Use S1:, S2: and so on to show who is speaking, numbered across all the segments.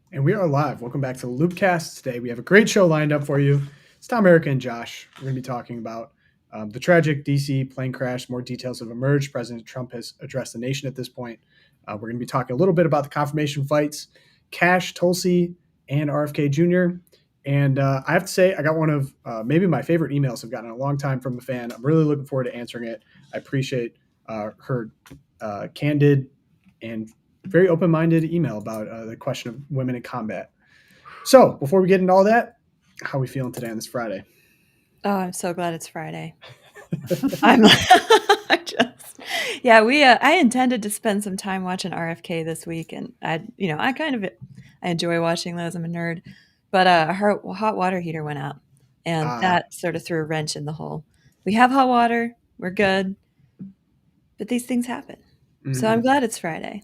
S1: And we are live. Welcome back to the LOOPcast. Today we have a great show lined up for you. It's Tom, Erica, and Josh. We're going to be talking about the tragic DC plane crash. More details have emerged. President Trump has addressed the nation at this point. We're going to be talking a little bit about the confirmation fights, Kash, Tulsi, and RFK Jr. And I have to say, I got one of maybe my favorite emails I've gotten in a long time from a fan. I'm really looking forward to answering it. I appreciate her candid and very open-minded email about the question of women in combat. So before we get into all that, how are we feeling today on this Friday?
S2: Oh, I'm so glad it's Friday. I'm I just I intended to spend some time watching RFK this week, and I enjoy watching those. I'm a nerd, but our hot water heater went out, and that sort of threw a wrench in the whole. We have hot water, we're good, but these things happen. So I'm glad it's Friday.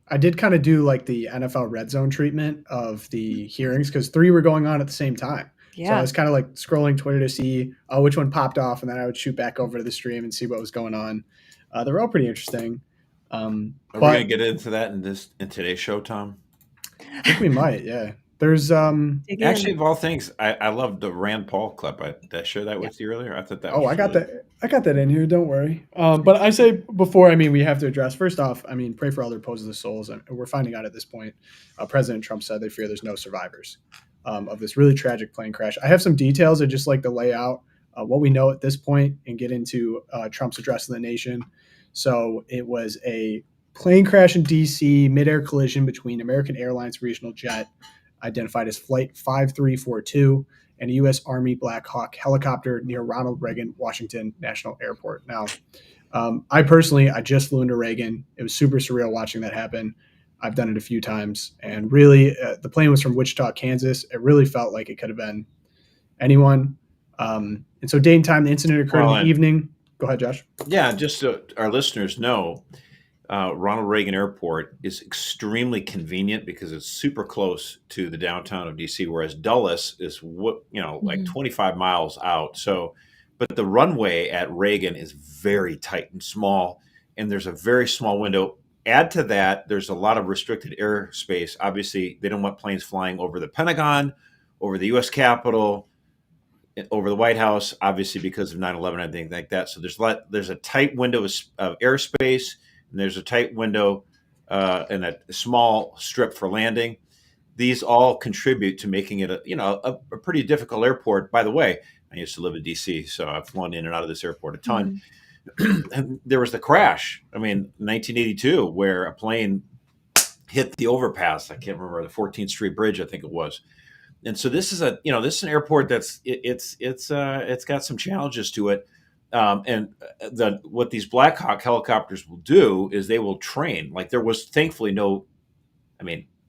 S1: I did kind of do like the NFL red zone treatment of the hearings because 3 were going on at the same time. So I was kind of like scrolling Twitter to see which one popped off, and then I would shoot back over to the stream and see what was going on. They were all pretty interesting.
S3: Are we going to get into that in today's show, Tom?
S1: I think we might, yeah. There's
S3: actually, of all things, I loved the Rand Paul clip. Did I share that with you earlier? I thought that.
S1: I got that. I got that in here. Don't worry. But I say before. I mean, we have to address first off. I mean, pray for all their opposed souls, and we're finding out at this point. President Trump said they fear there's no survivors of this really tragic plane crash. I have some details. I just like to lay out what we know at this point and get into Trump's address to the nation. So it was a plane crash in D.C. Midair collision between American Airlines regional jet, identified as Flight 5342, and a U.S. Army Black Hawk helicopter near Ronald Reagan Washington National Airport. Now, I just flew into Reagan. It was super surreal watching that happen. I've done it a few times, and really, the plane was from Wichita, Kansas. It really felt like it could have been anyone. And so, date and time, the incident occurred in the evening. Go ahead, Josh.
S3: Yeah, just so our listeners know, Ronald Reagan Airport is extremely convenient because it's super close to the downtown of DC, whereas Dulles is like 25 miles out. So, but the runway at Reagan is very tight and small, and there's a very small window. Add to that, there's a lot of restricted airspace. Obviously, they don't want planes flying over the Pentagon, over the U.S. Capitol, over the White House, obviously because of 9/11 and things like that. So there's a tight window of airspace, and there's a tight window and a small strip for landing. These all contribute to making it a pretty difficult airport. By the way, I used to live in DC, so I've flown in and out of this airport a ton. And there was the crash, 1982, where a plane hit the overpass. I can't remember, the 14th Street Bridge, I think it was. And so this is an airport that's it's got some challenges to it. What these Black Hawk helicopters will do is they will train. Like, there was thankfully no,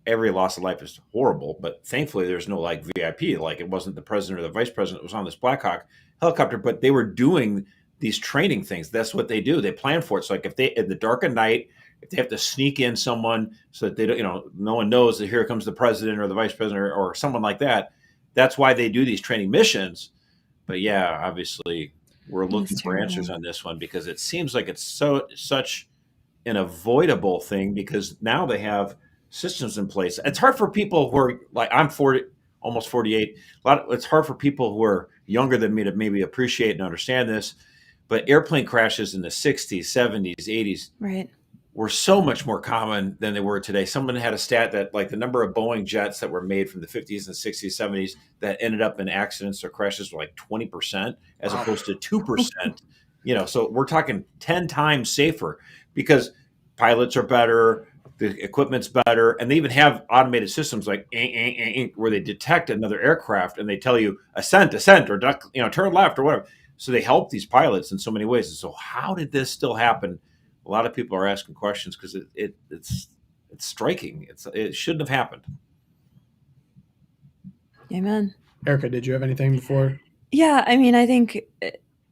S3: every loss of life is horrible, but thankfully there's no like VIP, like it wasn't the president or the vice president that was on this Black Hawk helicopter, but they were doing these training things. That's what they do. They plan for it. So like if they, in the dark of night, if they have to sneak in someone so that they don't, no one knows that here comes the president or the vice president or someone like that, that's why they do these training missions. But yeah, obviously we're looking for answers on this one because it seems like it's such an avoidable thing because now they have systems in place. It's hard for people who are like, I'm 40, almost 48. It's hard for people who are younger than me to maybe appreciate and understand this. But airplane crashes in the 60s, 70s, 80s were so much more common than they were today. Someone had a stat that like the number of Boeing jets that were made from the 50s and 60s, 70s that ended up in accidents or crashes were like 20% as opposed to 2%. So we're talking 10 times safer because pilots are better, the equipment's better, and they even have automated systems like where they detect another aircraft and they tell you ascent, or duck, turn left or whatever. So they help these pilots in so many ways. And so how did this still happen? A lot of people are asking questions because it's striking. It shouldn't have happened.
S2: Amen.
S1: Erica, did you have anything before?
S2: Yeah, I think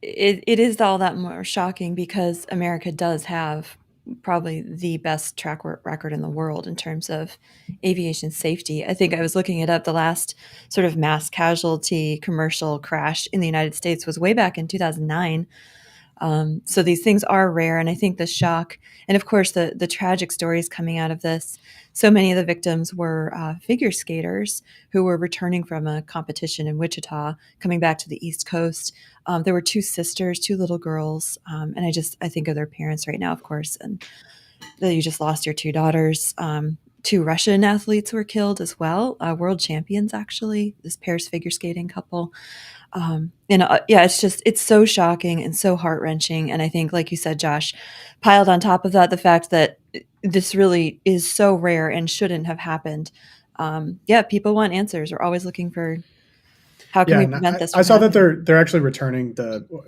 S2: it is all that more shocking because America does have probably the best track record in the world in terms of aviation safety. I think I was looking it up. The last sort of mass casualty commercial crash in the United States was way back in 2009. So these things are rare. And I think the shock, and of course, the tragic stories coming out of this, so many of the victims were figure skaters who were returning from a competition in Wichita, coming back to the East Coast. There were two sisters, two little girls. And I think of their parents right now, of course, and that you just lost your two daughters. Two Russian athletes were killed as well, world champions, actually, this pairs figure skating couple. It's so shocking and so heart wrenching. And I think, like you said, Josh, piled on top of that, the fact that this really is so rare and shouldn't have happened. People want answers. We're always looking for how can we prevent this.
S1: I saw that they're actually returning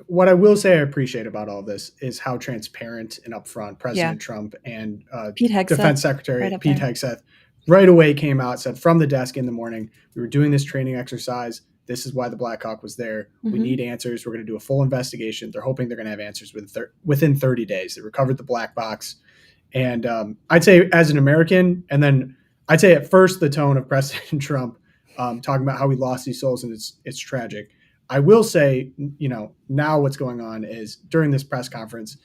S1: what I will say I appreciate about all this is how transparent and upfront President Trump and Defense Secretary Pete Hegseth right away came out, said from the desk in the morning, we were doing this training exercise. This is why the Black Hawk was there. Mm-hmm. We need answers. We're going to do a full investigation. They're hoping they're going to have answers within 30 days. They recovered the black box. And I'd say as an American, and then I'd say at first the tone of President Trump talking about how we lost these souls and it's tragic. I will say, now what's going on is during this press conference,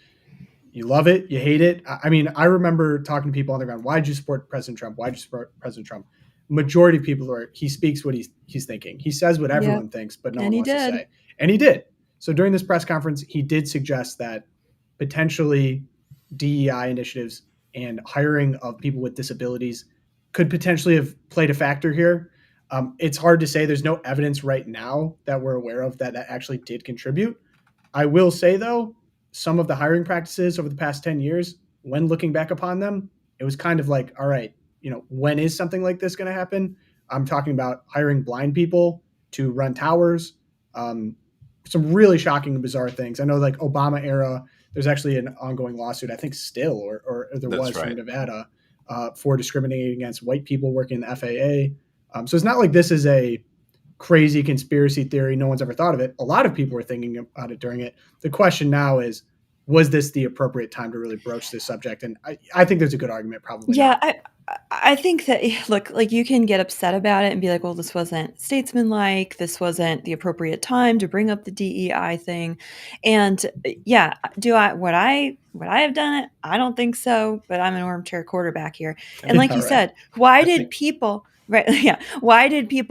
S1: you love it, you hate it. I mean, I remember talking to people on the ground, why'd you support President Trump? Why'd you support President Trump? Majority of people he speaks what he's thinking. He says what everyone thinks, but no one wants to say. And he did. So during this press conference, he did suggest that potentially DEI initiatives and hiring of people with disabilities could potentially have played a factor here. It's hard to say. There's no evidence right now that we're aware of that actually did contribute. I will say, though, some of the hiring practices over the past 10 years, when looking back upon them, it was kind of like, all right, when is something like this going to happen? I'm talking about hiring blind people to run towers, some really shocking and bizarre things. I know like Obama era, there's actually an ongoing lawsuit, I think still, or there was from Nevada for discriminating against white people working in the FAA. So it's not like this is a crazy conspiracy theory. No one's ever thought of it. A lot of people were thinking about it during it. The question now is, was this the appropriate time to really broach this subject? And I think there's a good argument probably.
S2: Yeah, I think that, look, like you can get upset about it and be like, well, this wasn't statesmanlike. This wasn't the appropriate time to bring up the DEI thing. And would I have done it? I don't think so, but I'm an armchair quarterback here. And like you said, why did people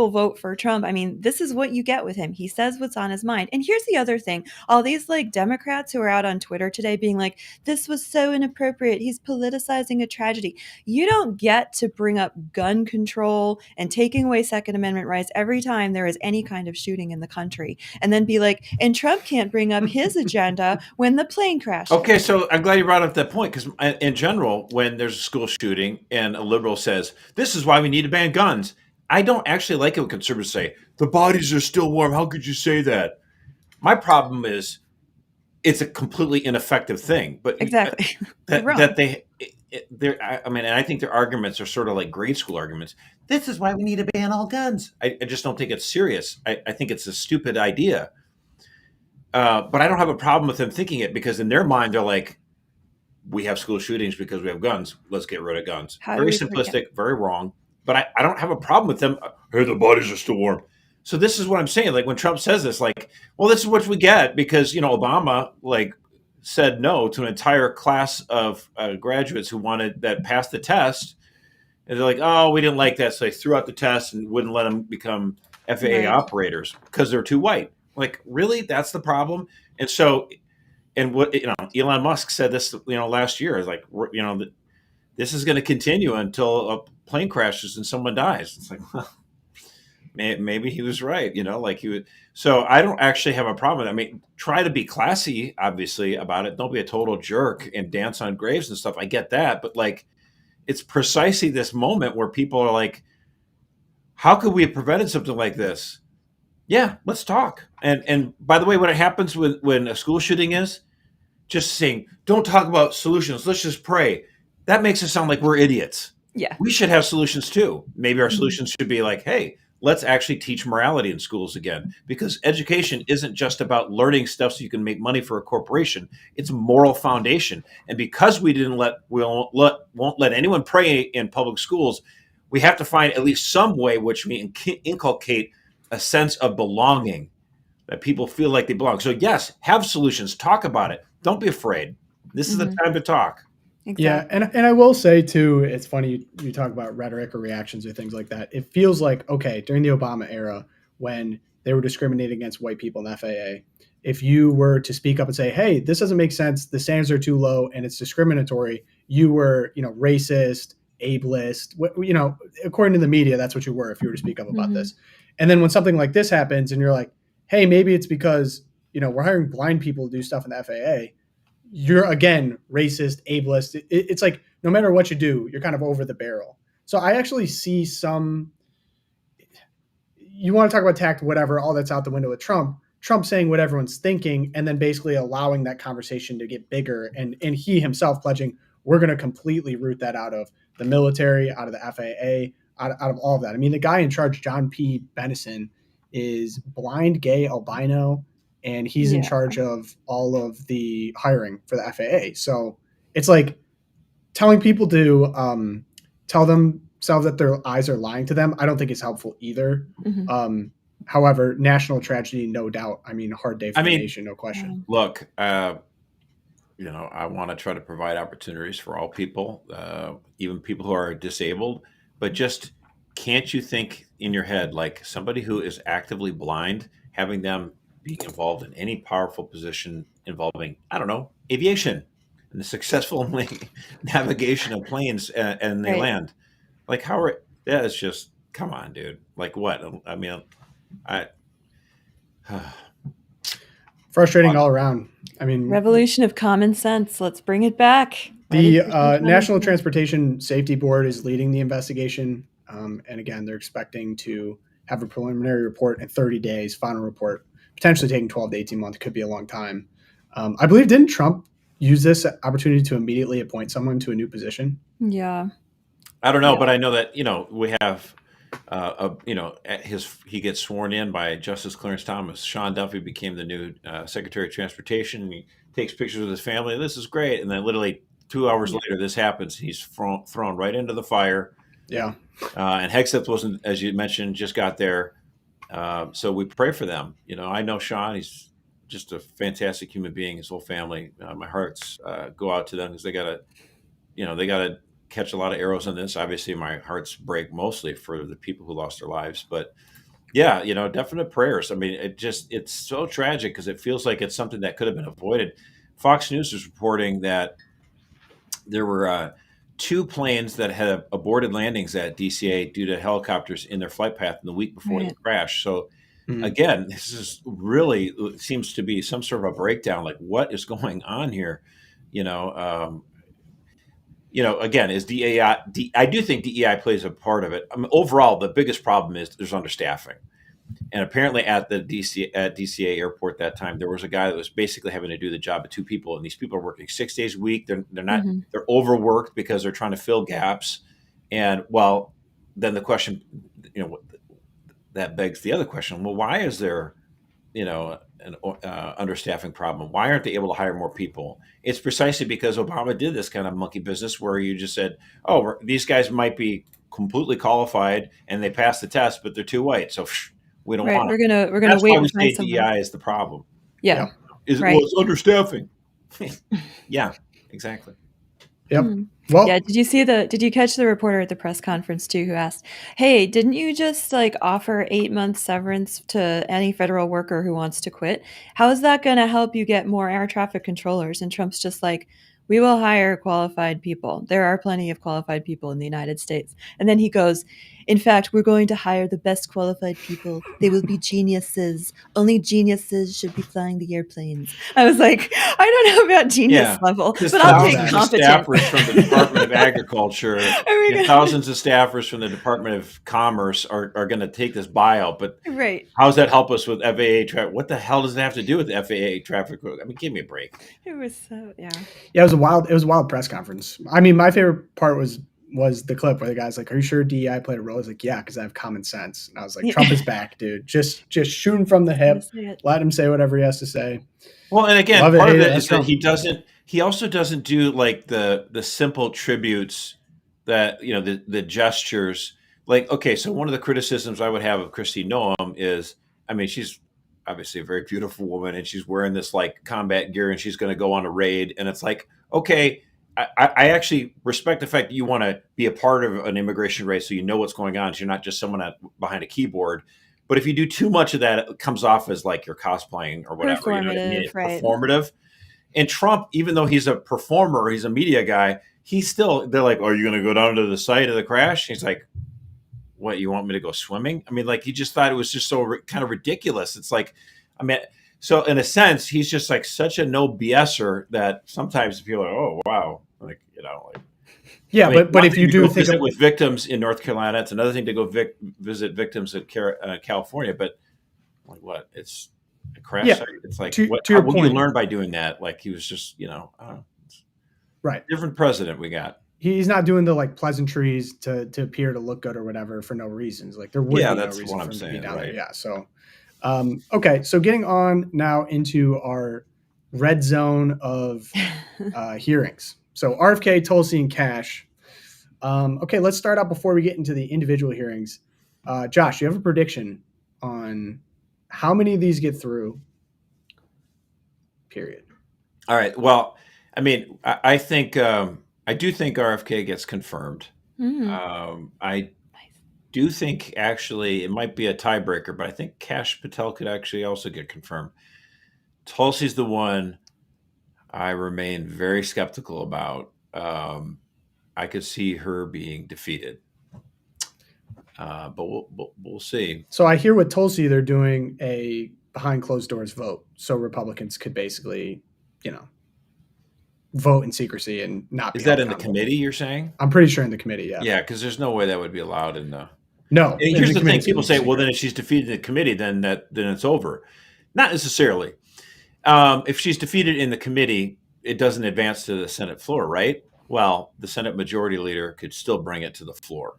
S2: vote for Trump? I mean, this is what you get with him. He says what's on his mind. And here's the other thing. All these like Democrats who are out on Twitter today being like, this was so inappropriate. He's politicizing a tragedy. You don't get to bring up gun control and taking away Second Amendment rights every time there is any kind of shooting in the country. And then be like, and Trump can't bring up his agenda when the plane crashed.
S3: Okay, so I'm glad you brought up that point, because in general, when there's a school shooting and a liberal says, this is why we need to ban guns, I don't actually like it when conservatives say, the bodies are still warm. How could you say that? My problem is it's a completely ineffective thing. But
S2: exactly.
S3: And I think their arguments are sort of like grade school arguments. This is why we need to ban all guns. I just don't think it's serious. I think it's a stupid idea. But I don't have a problem with them thinking it, because in their mind, they're like, we have school shootings because we have guns. Let's get rid of guns. Very simplistic, very wrong. But I don't have a problem with them. Hey, the bodies are still warm. So this is what I'm saying. Like when Trump says this, like, well, this is what we get because, Obama said no to an entire class of graduates who passed the test. And they're like, oh, we didn't like that. So they threw out the test and wouldn't let them become FAA operators because they're too white. Like, really? That's the problem? And so, and what, Elon Musk said this, last year is like, this is going to continue until a plane crashes and someone dies. It's like, well, maybe he was right, So I don't actually have a problem with it. I mean, try to be classy, obviously, about it. Don't be a total jerk and dance on graves and stuff. I get that. But it's precisely this moment where people are like, how could we have prevented something like this? Yeah, let's talk. And by the way, when it happens when a school shooting is, just saying, don't talk about solutions. Let's just pray. That makes it sound like we're idiots.
S2: Yeah.
S3: We should have solutions too. Maybe our solutions should be like, hey, let's actually teach morality in schools again, because education isn't just about learning stuff so you can make money for a corporation. It's a moral foundation. And because we won't let anyone pray in public schools, we have to find at least some way which we inculcate a sense of belonging. that people feel like they belong. So yes, have solutions, talk about it. Don't be afraid. This is the time to talk.
S2: Exactly.
S1: Yeah, and I will say too, it's funny you talk about rhetoric or reactions or things like that. It feels like, okay, during the Obama era, when they were discriminating against white people in the FAA, if you were to speak up and say, hey, this doesn't make sense, the standards are too low and it's discriminatory, you were, racist, ableist, according to the media, that's what you were if you were to speak up about this. And then when something like this happens and you're like, hey, maybe it's because, we're hiring blind people to do stuff in the FAA, you're again racist, ableist. It's like no matter what you do, you're kind of over the barrel. So I actually see some. You want to talk about tact, whatever, all that's out the window with Trump. Trump saying what everyone's thinking, and then basically allowing that conversation to get bigger, and he himself pledging we're going to completely root that out of the military, out of the FAA, out of all of that. I mean, the guy in charge, John P. Benison, is blind, gay, albino, and he's in charge of all of the hiring for the FAA. So it's like telling people to tell themselves that their eyes are lying to them. I don't think is helpful either. However, national tragedy, no doubt. I mean, hard day for the nation, no question.
S3: Look, I want to try to provide opportunities for all people, even people who are disabled, but just can't you think in your head, like somebody who is actively blind, having them being involved in any powerful position involving, I don't know, aviation and the successful navigation of planes and they land. Like that is just, come on, dude. Like what? I mean,
S1: frustrating all around. I mean,
S2: revolution of common sense. Let's bring it back.
S1: The National Transportation Safety Board is leading the investigation. And again, they're expecting to have a preliminary report in 30 days, final report, potentially taking 12 to 18 months. Could be a long time. I believe, didn't Trump use this opportunity to immediately appoint someone to a new position?
S2: Yeah.
S3: I don't know, but I know that, we have, he gets sworn in by Justice Clarence Thomas. Sean Duffy became the new Secretary of Transportation. He takes pictures with his family. This is great. And then literally 2 hours later, this happens. He's thrown right into the fire.
S1: Yeah.
S3: And Hegseth wasn't, as you mentioned, just got there. So we pray for them. I know Sean, he's just a fantastic human being, his whole family. My hearts go out to them because they got to catch a lot of arrows on this. Obviously, my hearts break mostly for the people who lost their lives. But yeah, definite prayers. I mean, it's so tragic because it feels like it's something that could have been avoided. Fox News is reporting that there were 2 planes that had aborted landings at DCA due to helicopters in their flight path in the week before the crash. So again, this is really seems to be some sort of a breakdown. Like, what is going on here? Again, is DEI? I do think DEI plays a part of it. I mean, overall, the biggest problem is there's understaffing. And apparently at the DCA airport that time, there was a guy that was basically having to do the job of 2 people. And these people are working 6 days a week. They're not, they're overworked because they're trying to fill gaps. And then the question, that begs the other question. Well, why is there, an understaffing problem? Why aren't they able to hire more people? It's precisely because Obama did this kind of monkey business where you just said, oh, these guys might be completely qualified and they passed the test, but they're too white. So we don't want
S2: it. We're gonna
S3: That's
S2: wait.
S3: Why we say DEI is the problem.
S2: Yeah.
S3: Well, it's understaffing. Yeah, exactly.
S1: Yep. Well,
S2: yeah. Did you catch the reporter at the press conference too, who asked, hey, didn't you just offer 8 months severance to any federal worker who wants to quit? How is that going to help you get more air traffic controllers? And Trump's just like, we will hire qualified people. There are plenty of qualified people in the United States. And then he goes, in fact, we're going to hire the best qualified people. They will be geniuses. Only geniuses should be flying the airplanes. I was like, I don't know about genius level, but I'll take competent.
S3: Staffers from the Department of Agriculture and thousands of staffers from the Department of Commerce are going to take this buyout. But how does that help us with FAA traffic? What the hell does it have to do with the FAA traffic? I mean, give me a break.
S2: It was so,
S1: Yeah, it was a wild press conference. I mean, my favorite part was the clip where the guy's like, are you sure DEI played a role? He's like, yeah, because I have common sense. And I was like, Trump is back, dude. Just shoot him from the hip. Let him say whatever he has to say.
S3: Well, and again, part of it is that he also doesn't do the simple tributes that, the gestures. Like, okay, so one of the criticisms I would have of Kristi Noem is, I mean, she's obviously a very beautiful woman, and she's wearing this like combat gear, and she's going to go on a raid. And it's like, okay, I actually respect the fact that you want to be a part of an immigration raid, so you know what's going on. So you're not just someone behind a keyboard. But if you do too much of that, it comes off as like you're cosplaying or whatever. You know what I mean? It's performative. And Trump, even though he's a performer, he's a media guy, they're like, are you going to go down to the site of the crash? He's like, what, you want me to go swimming? I mean, like, he just thought it was just so kind of ridiculous. It's like, I mean, so in a sense, he's just like such a no BSer that sometimes people are like, oh, wow. Like, you know, like,
S1: yeah,
S3: I mean,
S1: but if you do think
S3: visit with victims in North Carolina, it's another thing to go visit victims in California. But like, what? It's a crash site. It's like, what do you learn by doing that? Like, he was just, you know,
S1: right.
S3: Different president we got.
S1: He's not doing the like pleasantries to appear to look good or whatever for no reasons. Like there would be no reason for him to be down there. Yeah. So, okay. So getting on now into our red zone of hearings. So RFK, Tulsi, and Kash. Okay, let's start out before we get into the individual hearings. Josh, you have a prediction on how many of these get through? Period.
S3: All right. Well, I mean, I think I do think RFK gets confirmed. I do think actually it might be a tiebreaker, but I think Kash Patel could actually also get confirmed. Tulsi's the one I remain very skeptical about. I could see her being defeated, but we'll see.
S1: So I hear with Tulsi, they're doing a behind closed doors vote, so Republicans could basically, you know, vote in secrecy and not.
S3: Is that in the committee? You're saying?
S1: I'm pretty sure in the committee. Yeah.
S3: Yeah, because there's no way that would be allowed in the.
S1: No.
S3: And here's the thing: people say, "Well, then if she's defeated in the committee, then it's over." Not necessarily. If she's defeated in the committee, it doesn't advance to the Senate floor, right? Well, the Senate Majority Leader could still bring it to the floor.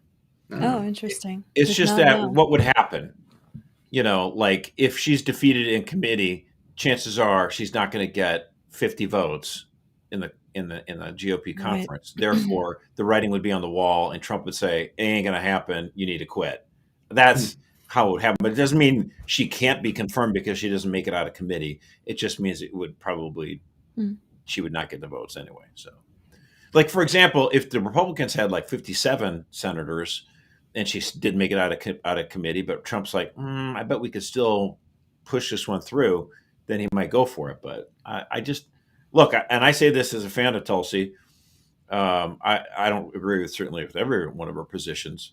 S2: Oh, interesting.
S3: It's just that what would happen? You know, like if she's defeated in committee, chances are she's not going to get 50 votes in the GOP conference. Right. Therefore, the writing would be on the wall, and Trump would say, "It ain't going to happen. You need to quit." That's how it would happen. But it doesn't mean she can't be confirmed because she doesn't make it out of committee. It just means it would probably she would not get the votes anyway. So, like for example, if the Republicans had like 57 senators, and she did make it out of committee, but Trump's like, I bet we could still push this one through, then he might go for it. But I just look, and I say this as a fan of Tulsi. I don't agree certainly with every one of her positions,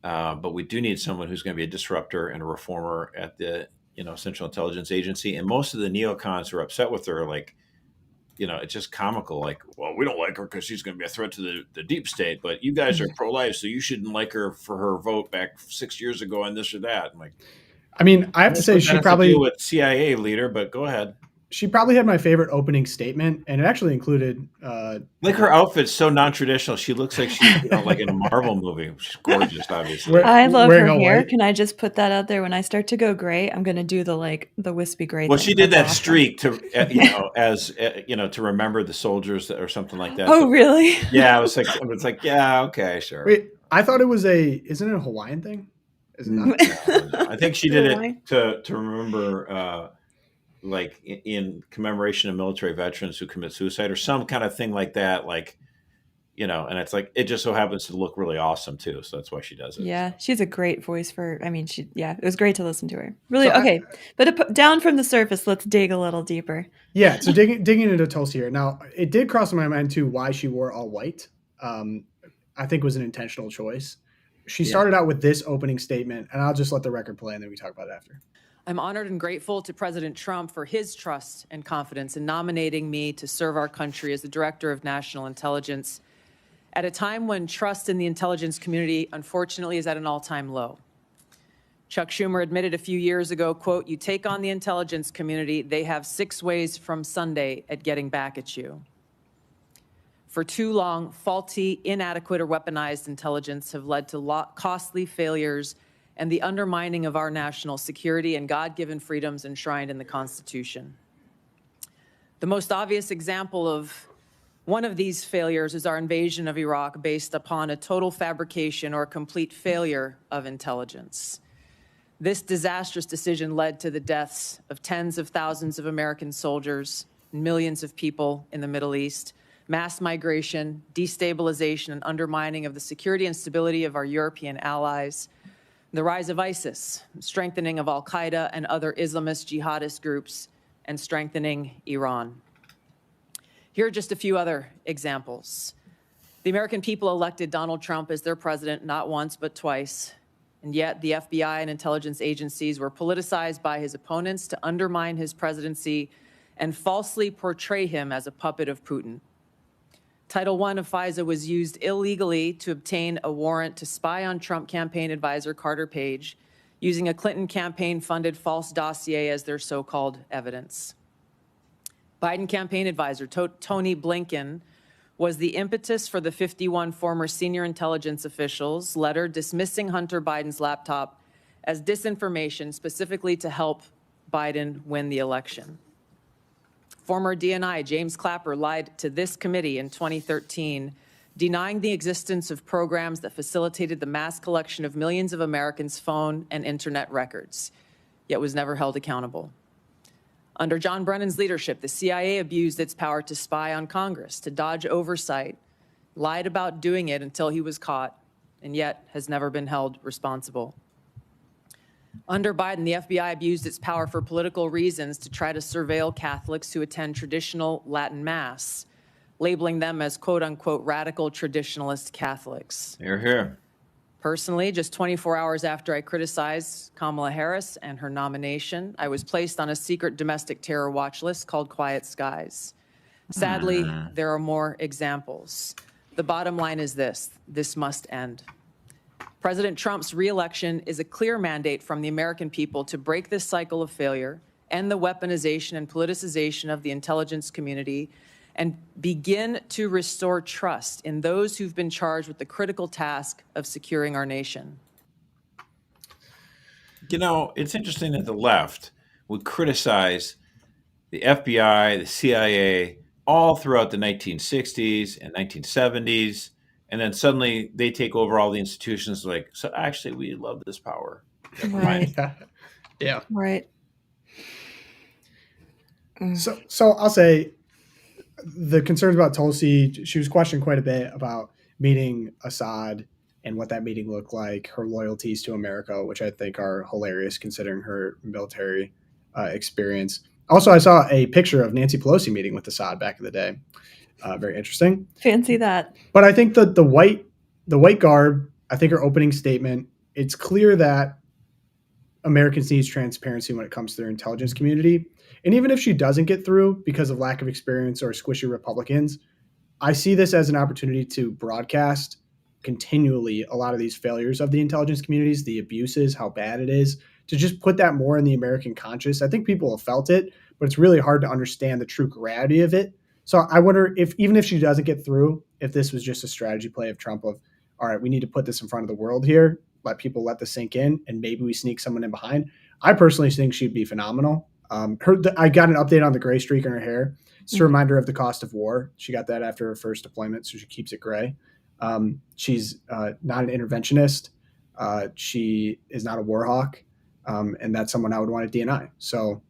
S3: but we do need someone who's going to be a disruptor and a reformer at the Central Intelligence Agency. And most of the neocons who are upset with her are like, it's just comical. Like, well, we don't like her because she's going to be a threat to the deep state, but you guys are pro-life, so you shouldn't like her for her vote back 6 years ago and this or that. I'm like,
S1: I mean, I have to say she probably
S3: deal with CIA leader, but go ahead.
S1: She probably had my favorite opening statement, and it actually included
S3: like her outfit's so non-traditional. She looks like she's like in a Marvel movie. She's gorgeous, obviously.
S2: I love her hair. Can I just put that out there? When I start to go gray, I'm going to do the wispy gray.
S3: Well, she did that streak to to remember the soldiers or something like that.
S2: Oh, really?
S3: Yeah, it's like yeah, okay, sure.
S1: Wait, I thought it was isn't it a Hawaiian thing? Is it not?
S3: No. I think she did it to remember. Like in commemoration of military veterans who commit suicide or some kind of thing like that, and it's like, it just so happens to look really awesome too. So that's why she does it.
S2: Yeah. She's a great voice it was great to listen to her. Really. So okay. But down from the surface, let's dig a little deeper.
S1: Yeah. So digging into Tulsi here. Now it did cross my mind too, why she wore all white. I think was an intentional choice. She started out with this opening statement, and I'll just let the record play and then we talk about it after.
S4: I'm honored and grateful to President Trump for his trust and confidence in nominating me to serve our country as the Director of National Intelligence at a time when trust in the intelligence community, unfortunately, is at an all-time low. Chuck Schumer admitted a few years ago, quote, "You take on the intelligence community, they have 6 ways from Sunday at getting back at you." For too long, faulty, inadequate, or weaponized intelligence have led to costly failures and the undermining of our national security and God-given freedoms enshrined in the Constitution. The most obvious example of one of these failures is our invasion of Iraq based upon a total fabrication or complete failure of intelligence. This disastrous decision led to the deaths of tens of thousands of American soldiers and millions of people in the Middle East, mass migration, destabilization, and undermining of the security and stability of our European allies, the rise of ISIS, strengthening of al-Qaeda and other Islamist jihadist groups, and strengthening Iran. Here are just a few other examples. The American people elected Donald Trump as their president not once but twice, and yet the FBI and intelligence agencies were politicized by his opponents to undermine his presidency and falsely portray him as a puppet of Putin. Title I of FISA was used illegally to obtain a warrant to spy on Trump campaign advisor Carter Page, using a Clinton campaign-funded false dossier as their so-called evidence. Biden campaign advisor Tony Blinken was the impetus for the 51 former senior intelligence officials' letter dismissing Hunter Biden's laptop as disinformation specifically to help Biden win the election. Former DNI James Clapper lied to this committee in 2013, denying the existence of programs that facilitated the mass collection of millions of Americans' phone and internet records, yet was never held accountable. Under John Brennan's leadership, the CIA abused its power to spy on Congress, to dodge oversight, lied about doing it until he was caught, and yet has never been held responsible. Under Biden, the FBI abused its power for political reasons to try to surveil Catholics who attend traditional Latin Mass, labeling them as quote-unquote radical traditionalist Catholics.
S3: Hear, hear.
S4: Personally, just 24 hours after I criticized Kamala Harris and her nomination, I was placed on a secret domestic terror watch list called Quiet Skies. Sadly, there are more examples. The bottom line is this must end. President Trump's re-election is a clear mandate from the American people to break this cycle of failure, end the weaponization and politicization of the intelligence community, and begin to restore trust in those who've been charged with the critical task of securing our nation.
S3: You know, it's interesting that the left would criticize the FBI, the CIA, all throughout the 1960s and 1970s, and then suddenly they take over all the institutions like, so actually we love this power. Never mind.
S1: Yeah.
S2: Right.
S1: So I'll say the concerns about Tulsi, she was questioned quite a bit about meeting Assad and what that meeting looked like, her loyalties to America, which I think are hilarious considering her military experience. Also, I saw a picture of Nancy Pelosi meeting with Assad back in the day. Very interesting.
S2: Fancy that.
S1: But I think the white garb, I think her opening statement, it's clear that Americans need transparency when it comes to their intelligence community. And even if she doesn't get through because of lack of experience or squishy Republicans, I see this as an opportunity to broadcast continually a lot of these failures of the intelligence communities, the abuses, how bad it is, to just put that more in the American conscious. I think people have felt it, but it's really hard to understand the true gravity of it. So I wonder if, even if she doesn't get through, if this was just a strategy play of Trump of, all right, we need to put this in front of the world here, let people let this sink in, and maybe we sneak someone in behind. I personally think she'd be phenomenal. I got an update on the gray streak in her hair. It's a reminder of the cost of war. She got that after her first deployment, so she keeps it gray. She's not an interventionist. She is not a war hawk, and that's someone I would want to DNI. So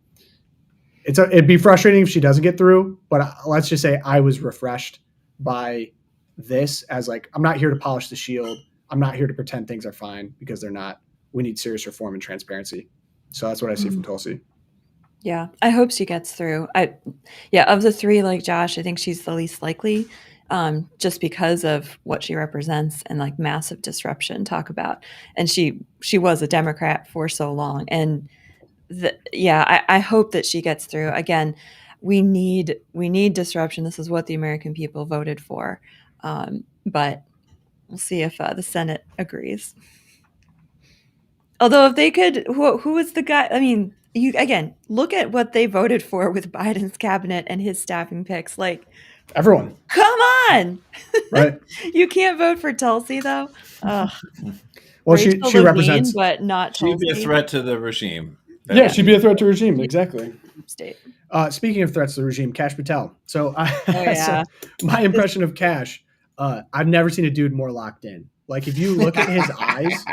S1: it'd be frustrating if she doesn't get through, but let's just say I was refreshed by this as like, I'm not here to polish the shield. I'm not here to pretend things are fine because they're not. We need serious reform and transparency. So that's what I see from Tulsi.
S2: Yeah, I hope she gets through. Of the three, like Josh, I think she's the least likely, just because of what she represents and like massive disruption. Talk about, and she was a Democrat for so long, and I hope that she gets through. Again, we need disruption. This is what the American people voted for, but we'll see if the Senate agrees. Although if they could, who was the guy? I mean, you again look at what they voted for with Biden's cabinet and his staffing picks. Like
S1: everyone,
S2: come on,
S1: right?
S2: You can't vote for Tulsi though.
S1: Well,
S2: Rachel
S1: she
S2: Levine,
S1: represents,
S2: but not Tulsi.
S3: She'd be a threat to the regime.
S1: Yeah, she'd be a threat to regime. Exactly.
S2: State.
S1: Speaking of threats to the regime, Kash Patel. So,
S2: yeah.
S1: So my impression of Kash, I've never seen a dude more locked in. Like if you look at his eyes,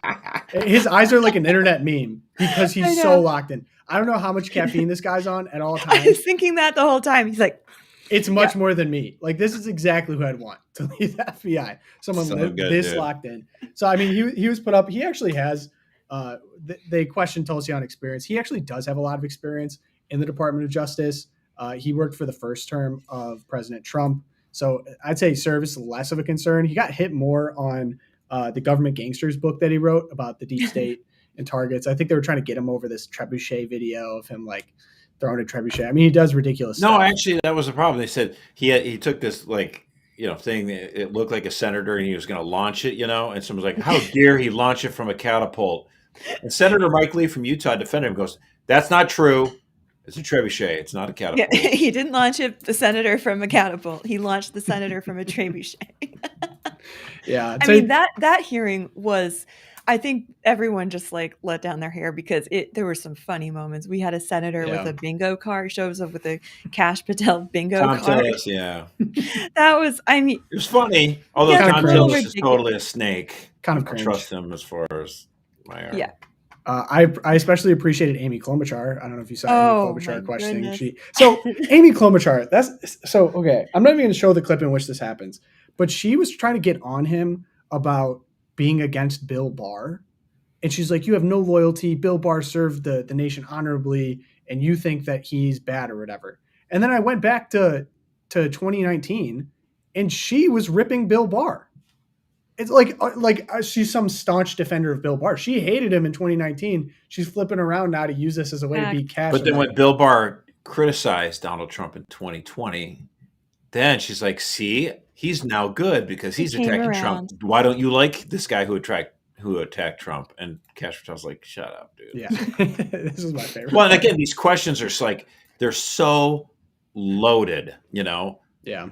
S1: His eyes are like an internet meme because
S2: I
S1: he's
S2: know.
S1: so locked in. I don't know how much caffeine this guy's on at all
S2: I
S1: times.
S2: was thinking that the whole time. He's like,
S1: It's much more than me. Like, this is exactly who I'd want to lead the FBI. Someone this locked in. So, I mean, he was put up. He actually has, they questioned Tulsi on experience. He actually does have a lot of experience in the Department of Justice. He worked for the first term of President Trump. So I'd say service less of a concern. He got hit more on the Government Gangsters book that he wrote about the deep state and targets. I think they were trying to get him over this trebuchet video of him like throwing a trebuchet. I mean, he does ridiculous stuff.
S3: No, actually, that was the problem. They said he took this like thing that it looked like a senator and he was going to launch it, and someone's like, "How dare he launch it from a catapult?" And Senator Mike Lee from Utah defended him. Goes, "That's not true. It's a trebuchet. It's not a catapult."
S2: Yeah, he didn't launch the senator from a catapult. He launched the senator from a trebuchet.
S1: Yeah,
S2: I mean that hearing was. I think everyone just like let down their hair because there were some funny moments. We had a senator with a bingo card, shows up with a Kash Patel bingo card.
S3: Tillis, yeah.
S2: That was, I mean,
S3: it was funny. Although Tom Tillis is totally a snake.
S1: Kind of
S3: I trust him as far as my arm.
S2: Yeah.
S1: I especially appreciated Amy Klobuchar. I don't know if you saw Amy Klobuchar questioning.
S2: Goodness.
S1: Amy Klobuchar, okay. I'm not even going to show the clip in which this happens, but she was trying to get on him about being against Bill Barr. And she's like, you have no loyalty. Bill Barr served the nation honorably, and you think that he's bad or whatever. And then I went back to 2019, and she was ripping Bill Barr. It's like she's some staunch defender of Bill Barr. She hated him in 2019. She's flipping around now to use this as a way to beat Kash.
S3: But then when Bill Barr criticized Donald Trump in 2020, then she's like, see, he's now good because he's attacking Trump. Why don't you like this guy who attacked Trump? And Kash Patel's like, shut up, dude.
S1: Yeah. This is my favorite.
S3: Well, and again, these questions are like, they're so loaded,
S1: Yeah.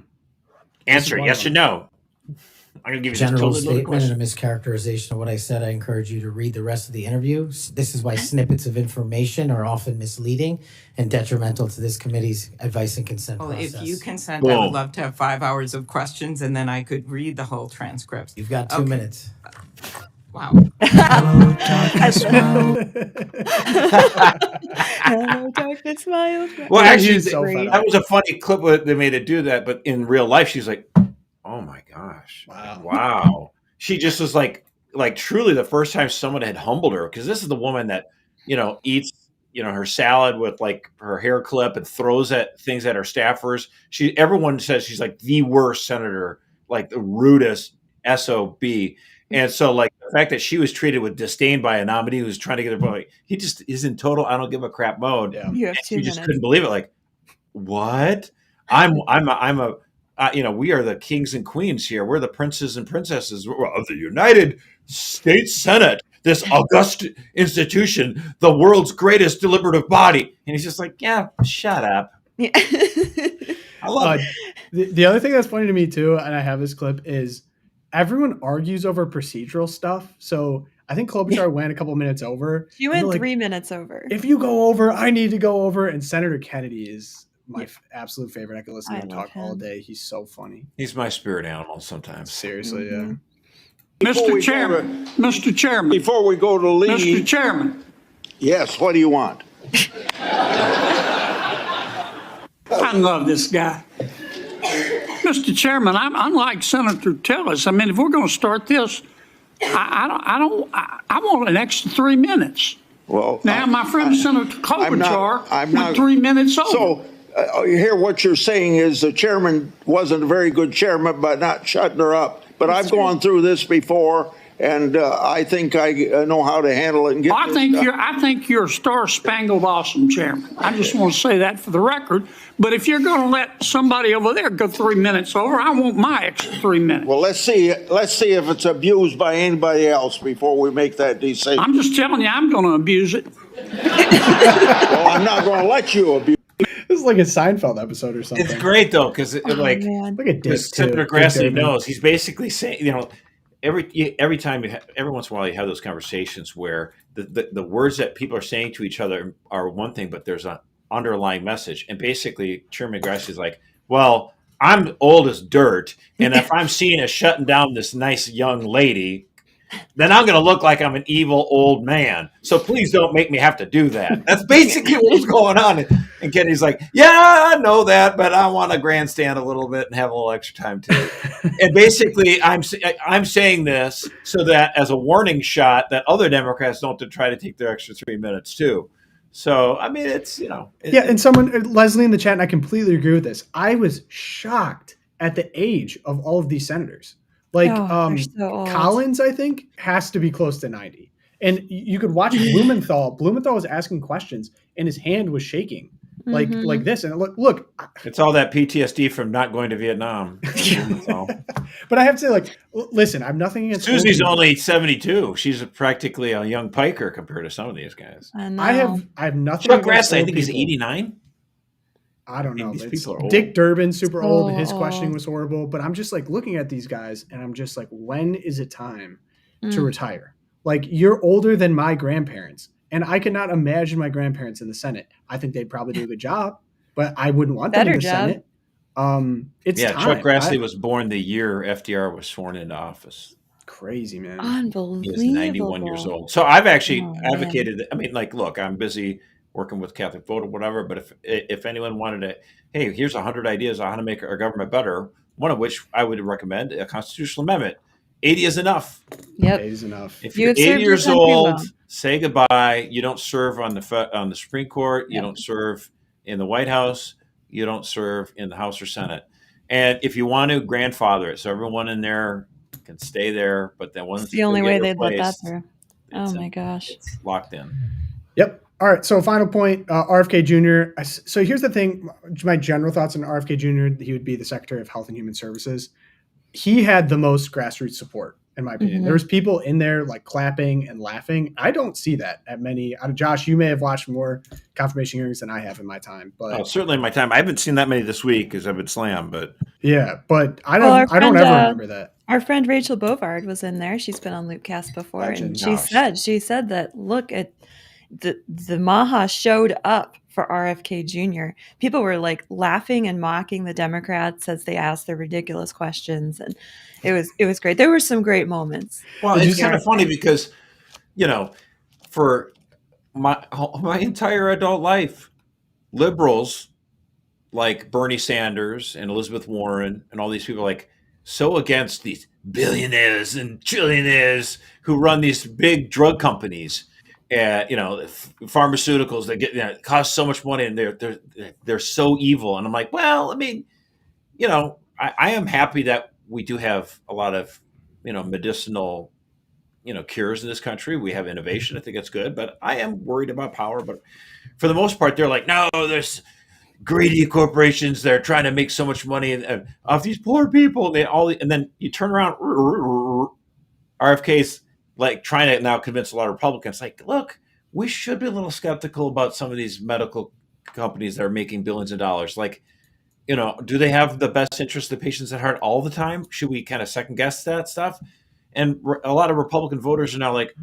S3: Answer yes or no. I'm going to give you
S5: a general
S3: this
S5: statement and a mischaracterization of what I said. I encourage you to read the rest of the interview. This is why snippets of information are often misleading and detrimental to this committee's advice and consent process.
S6: If you consent, I would love to have 5 hours of questions, and then I could read the whole transcript.
S5: You've got 2 minutes.
S6: Wow.
S2: Hello, darkness, Hello, darkness, my old friend.
S3: Well, actually, that was a funny clip where they made it do that, but in real life, she's like, oh my gosh. Wow. She just was like truly the first time someone had humbled her, because this is the woman that, eats, her salad with like her hair clip and throws at things at her staffers. Everyone says she's like the worst senator, like the rudest SOB. And so like the fact that she was treated with disdain by a nominee who's trying to get her vote, he just is in total I don't give a crap mode.
S1: Yeah.
S2: You have 2 minutes.
S3: Just couldn't believe it. Like, what? We are the kings and queens here. We're the princes and princesses of the United States Senate, this august institution, the world's greatest deliberative body. And he's just like, yeah, shut up.
S2: Yeah.
S3: I love it.
S1: The other thing that's funny to me too, and I have this clip, is everyone argues over procedural stuff. So I think Klobuchar went a couple minutes over.
S2: She went 3 minutes over.
S1: If you go over, I need to go over. And Senator Kennedy is my absolute favorite. I can listen to him talk all day. He's so funny.
S3: He's my spirit animal sometimes.
S1: Seriously, yeah.
S7: Mr. Chairman,
S8: before we go to lead,
S7: Mr. Chairman.
S8: Yes, what do you want?
S7: I love this guy. Mr. Chairman, I'm like Senator Tillis. I mean, if we're going to start this, I want an extra 3 minutes.
S8: Well,
S7: now, my friend Senator Klobuchar went 3 minutes over.
S8: So, here what you're saying is the chairman wasn't a very good chairman by not shutting her up. But I've gone through this before, and I think I know how to handle it. And get
S7: I think you're a star-spangled awesome chairman. I just want to say that for the record. But if you're going to let somebody over there go 3 minutes over, I want my extra 3 minutes.
S8: Well, let's see if it's abused by anybody else before we make that decision.
S7: I'm just telling you, I'm going to abuse it.
S8: Well, I'm not going to let you abuse.
S1: This is like a Seinfeld episode or something.
S3: It's great though, because
S1: look at this.
S3: Senator Grassley knows he's basically saying, every time every once in a while you have those conversations where the words that people are saying to each other are one thing, but there's an underlying message. And basically, Chairman Grassley is like, well, I'm old as dirt, and if I'm seeing us shutting down this nice young lady, then I'm going to look like I'm an evil old man. So please don't make me have to do that. That's basically what was going on. And Kennedy's like, yeah, I know that, but I want to grandstand a little bit and have a little extra time too. And basically, I'm saying this so that as a warning shot that other Democrats don't try to take their extra 3 minutes too. So, I mean, it's,
S1: Yeah, and someone, Leslie in the chat, and I completely agree with this. I was shocked at the age of all of these senators. Like
S2: they're so old.
S1: Collins, I think, has to be close to 90. And you could watch Blumenthal. Blumenthal was asking questions, and his hand was shaking like this. And look.
S3: It's all that PTSD from not going to Vietnam.
S1: But I have to say, like, listen, I have nothing against
S3: Susie's only 72. She's practically a young piker compared to some of these guys.
S2: I know.
S1: I have nothing
S3: Chuck
S1: against
S3: Grassley, I
S1: old
S3: think he's
S1: people.
S3: 89.
S1: I don't know.
S3: These people are old.
S1: Dick Durbin, super old. His
S2: old.
S1: questioning was horrible. But I'm just like looking at these guys, and I'm just like, when is it time to retire? Like, you're older than my grandparents, and I cannot imagine my grandparents in the Senate. I think they'd probably do a good job, but I wouldn't want them in the Senate. It's time.
S3: Chuck Grassley was born the year FDR was sworn into office.
S1: Crazy, man.
S2: Unbelievable.
S3: He is 91 years old. So I've actually
S2: man.
S3: advocated. I mean, like, look, I'm busy working with Catholic Vote or whatever. But if anyone wanted to, hey, here's 100 ideas on how to make our government better. One of which I would recommend a constitutional amendment. 80 is enough.
S2: Yep.
S1: 80 is enough.
S3: If you're 80 years old, say goodbye. You don't serve on the Supreme Court. You don't serve in the White House. You don't serve in the House or Senate. And if you want to, grandfather it, so everyone in there can stay there. But then once
S2: it's the only way they'd let that through. Oh my gosh,
S3: it's locked in.
S1: Yep. All right. So final point, RFK Jr. So here's the thing. My general thoughts on RFK Jr. He would be the Secretary of Health and Human Services. He had the most grassroots support, in my opinion. There was people in there like clapping and laughing. I don't see that at many. Josh, you may have watched more confirmation hearings than I have in my time, but
S3: certainly in my time, I haven't seen that many this week because I've been slammed. But
S1: yeah, but I don't ever remember that.
S2: Our friend Rachel Bovard was in there. She's been on LOOPcast before, and she said that look at the Maha showed up for RFK Jr. People were like laughing and mocking the Democrats as they asked their ridiculous questions, and it was great. There were some great moments.
S3: Well, it's kind of funny because, for my entire adult life, liberals like Bernie Sanders and Elizabeth Warren and all these people like so against these billionaires and trillionaires who run these big drug companies. Pharmaceuticals that get cost so much money and they're so evil. And I'm like, well, I mean, I am happy that we do have a lot of medicinal cures in this country. We have innovation. I think that's good, but I am worried about power. But for the most part, they're like, no, there's greedy corporations. They're trying to make so much money off these poor people. And then you turn around, RFK's like trying to now convince a lot of Republicans, like, look, we should be a little skeptical about some of these medical companies that are making billions of dollars. Like, do they have the best interest of the patients at heart all the time? Should we kind of second guess that stuff? And a lot of Republican voters are now like,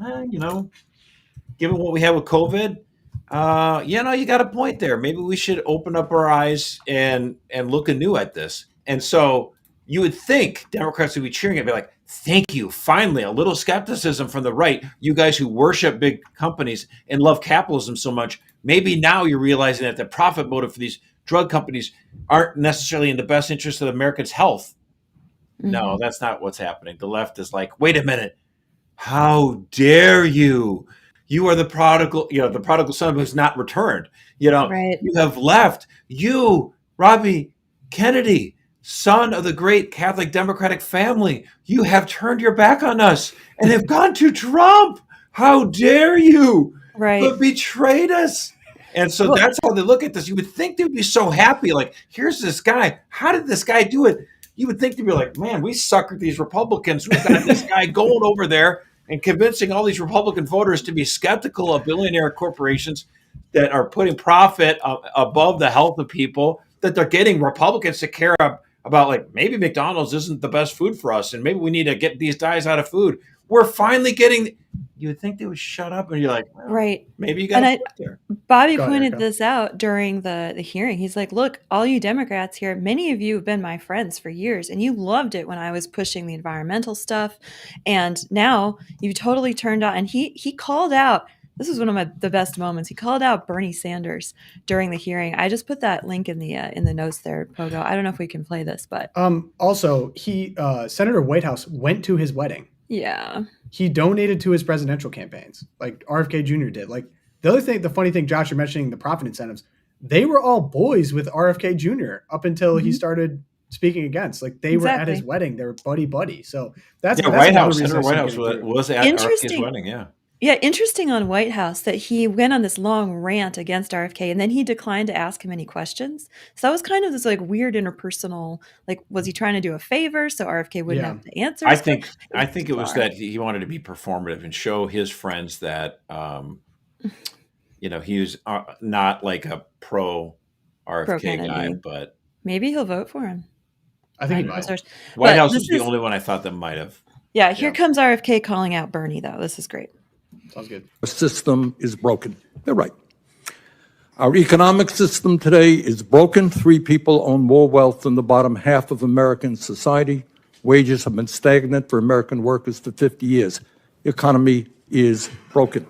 S3: given what we have with COVID, you got a point there. Maybe we should open up our eyes and look anew at this. And so you would think Democrats would be cheering and be like, thank you. Finally, a little skepticism from the right. You guys who worship big companies and love capitalism so much, maybe now you're realizing that the profit motive for these drug companies aren't necessarily in the best interest of Americans' health. No, that's not what's happening. The left is like, wait a minute. How dare you? You are the prodigal son who's not returned. You have left. You, Robbie Kennedy, son of the great Catholic Democratic family, you have turned your back on us and have gone to Trump. How dare you?
S2: Right.
S3: But betrayed us. And so that's how they look at this. You would think they'd be so happy. Like, here's this guy. How did this guy do it? You would think they'd be like, man, we suckered these Republicans. We've got this guy going over there and convincing all these Republican voters to be skeptical of billionaire corporations that are putting profit above the health of people, that they're getting Republicans to care about, like, maybe McDonald's isn't the best food for us and maybe we need to get these guys out of food. We're finally getting, you would think they would shut up and you're like, well,
S2: right.
S3: Maybe you got to put there.
S2: Bobby
S1: Go ahead,
S2: pointed
S1: Erica.
S2: this out during the hearing. He's like, look, all you Democrats here, many of you have been my friends for years, and you loved it when I was pushing the environmental stuff. And now you totally turned out. And he called out, this was one of the best moments. He called out Bernie Sanders during the hearing. I just put that link in the notes there, Pogo. I don't know if we can play this, but
S1: also Senator Whitehouse went to his wedding.
S2: yeah,
S1: He donated to his presidential campaigns, like RFK Jr. did. Like the funny thing, Josh, you're mentioning the profit incentives. They were all boys with RFK Jr. up until he started speaking against. Like they were at his wedding. They were buddy. So that's
S3: Senator Whitehouse was at RFK's wedding. Yeah.
S2: Yeah, interesting on Whitehouse that he went on this long rant against RFK and then he declined to ask him any questions. So that was kind of this like weird interpersonal, like, was he trying to do a favor so RFK wouldn't have to answer?
S3: I think it was that he wanted to be performative and show his friends that, he was not like a pro RFK guy, but
S2: maybe he'll vote for him.
S1: I think he might.
S3: Whitehouse is the only one I thought that might have.
S2: Yeah, here comes RFK calling out Bernie, though. This is great.
S1: Sounds good.
S9: The system is broken. They're right. Our economic system today is broken. 3 people own more wealth than the bottom half of American society. Wages have been stagnant for American workers for 50 years. The economy is broken.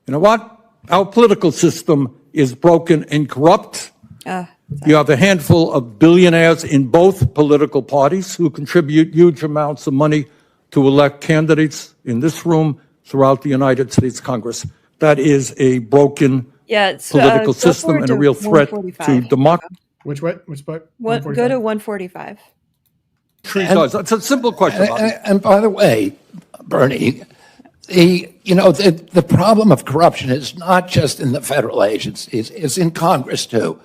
S9: You know what? Our political system is broken and corrupt. You have a handful of billionaires in both political parties who contribute huge amounts of money to elect candidates in this room throughout the United States Congress. That is a broken political system and a real threat to democracy.
S1: Which part?
S2: Go to 145.
S9: It's a simple question.
S10: And by the way, Bernie, the problem of corruption is not just in the federal agencies, it's in Congress too.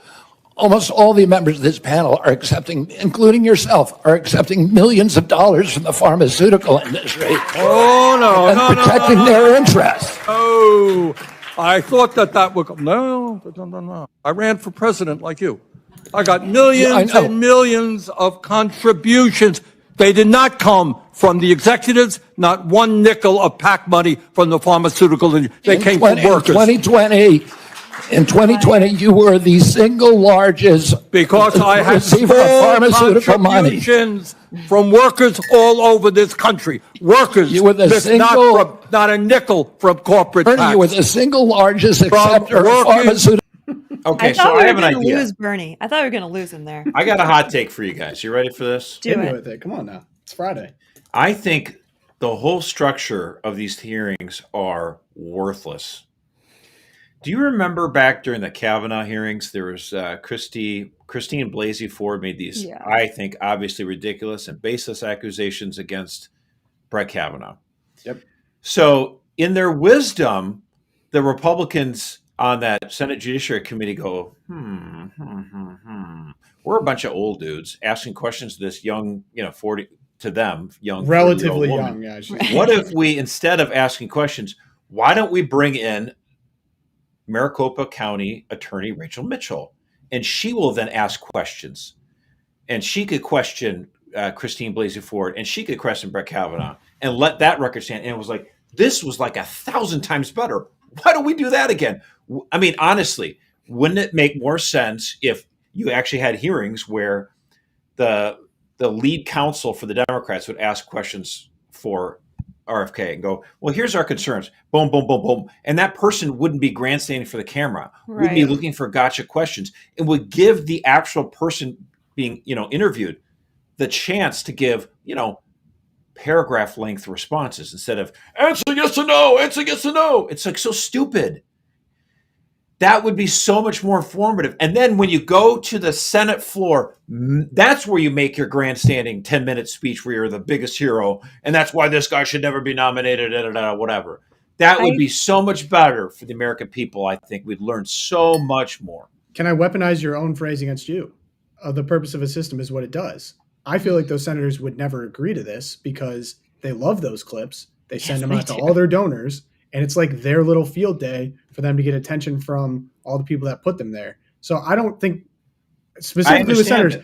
S10: Almost all the members of this panel are accepting, including yourself, are accepting millions of dollars from the pharmaceutical industry.
S9: And
S10: protecting their interests.
S9: Oh, I thought that would come. No. I ran for president like you. I got millions and millions of contributions. They did not come from the executives, not one nickel of PAC money from the pharmaceutical industry. They came from workers.
S10: In 2020, you were the single largest
S9: because I had
S10: receiver of pharmaceutical money
S9: from workers all over this country. Workers,
S10: you were the
S9: not a nickel from corporate
S10: Bernie, you were the single largest acceptor of pharmaceutical.
S3: Okay, so I have an idea.
S2: Lose Bernie. I thought we were going to lose him there.
S3: I got a hot take for you guys. You ready for this?
S2: Do it.
S1: Come on now. It's Friday.
S3: I think the whole structure of these hearings are worthless. Do you remember back during the Kavanaugh hearings, there was Christine Blasey Ford made these, I think, obviously ridiculous and baseless accusations against Brett Kavanaugh.
S1: Yep.
S3: So in their wisdom, the Republicans on that Senate Judiciary Committee go, We're a bunch of old dudes asking questions to this young, 40 to them, young,
S1: relatively young.
S3: Yeah. What if we, instead of asking questions, why don't we bring in Maricopa County Attorney Rachel Mitchell, and she will then ask questions, and she could question Christine Blasey Ford, and she could question Brett Kavanaugh, and let that record stand. And it was like, this was like 1,000 times better. Why don't we do that again? I mean, honestly, wouldn't it make more sense if you actually had hearings where the lead counsel for the Democrats would ask questions for RFK and go, well, here's our concerns. Boom, boom, boom, boom. And that person wouldn't be grandstanding for the camera.
S2: Right.
S3: Would be looking for gotcha questions and would give the actual person being, interviewed the chance to give, paragraph length responses instead of answer yes or no, answer yes or no. It's like so stupid. That would be so much more informative. And then when you go to the Senate floor, that's where you make your grandstanding 10-minute speech where you're the biggest hero. And that's why this guy should never be nominated, whatever. That would be so much better for the American people. I think we'd learn so much more.
S1: Can I weaponize your own phrase against you? The purpose of a system is what it does. I feel like those senators would never agree to this because they love those clips. They send them out to all their donors. And it's like their little field day for them to get attention from all the people that put them there. So I don't think specifically with senators,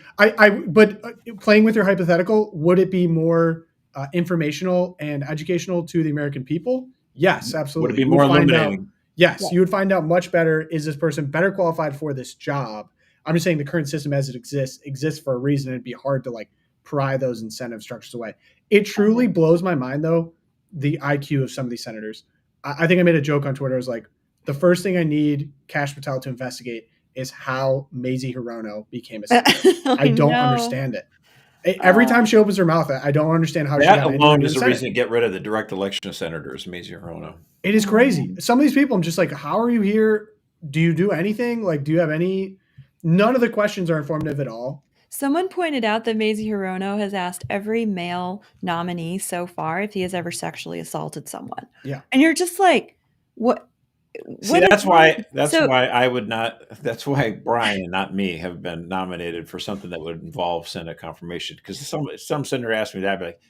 S1: but playing with your hypothetical, would it be more informational and educational to the American people? Yes, absolutely.
S3: Would it be more illuminating?
S1: Yes,
S2: Yeah.
S1: you would find out much better. Is this person better qualified for this job? I'm just saying the current system as it exists for a reason. It'd be hard to like pry those incentive structures away. It truly blows my mind, though, the IQ of some of these senators. I think I made a joke on Twitter. I was like, the first thing I need Kash Patel to investigate is how Mazie Hirono became a senator. I don't understand it. Every time she opens her mouth, I don't understand how she got
S3: That alone
S1: into
S3: is
S1: the
S3: a
S1: Senate.
S3: reason to get rid of the direct election of senators, Mazie Hirono.
S1: It is crazy. Some of these people, I'm just like, how are you here? Do you do anything? Like, do you have any? None of the questions are informative at all.
S2: Someone pointed out that Mazie Hirono has asked every male nominee so far if he has ever sexually assaulted someone.
S1: Yeah.
S2: And you're just like, what?
S3: See, that's why I would not. That's why Brian and not me have been nominated for something that would involve Senate confirmation. Because some senator asked me that, I'd be like,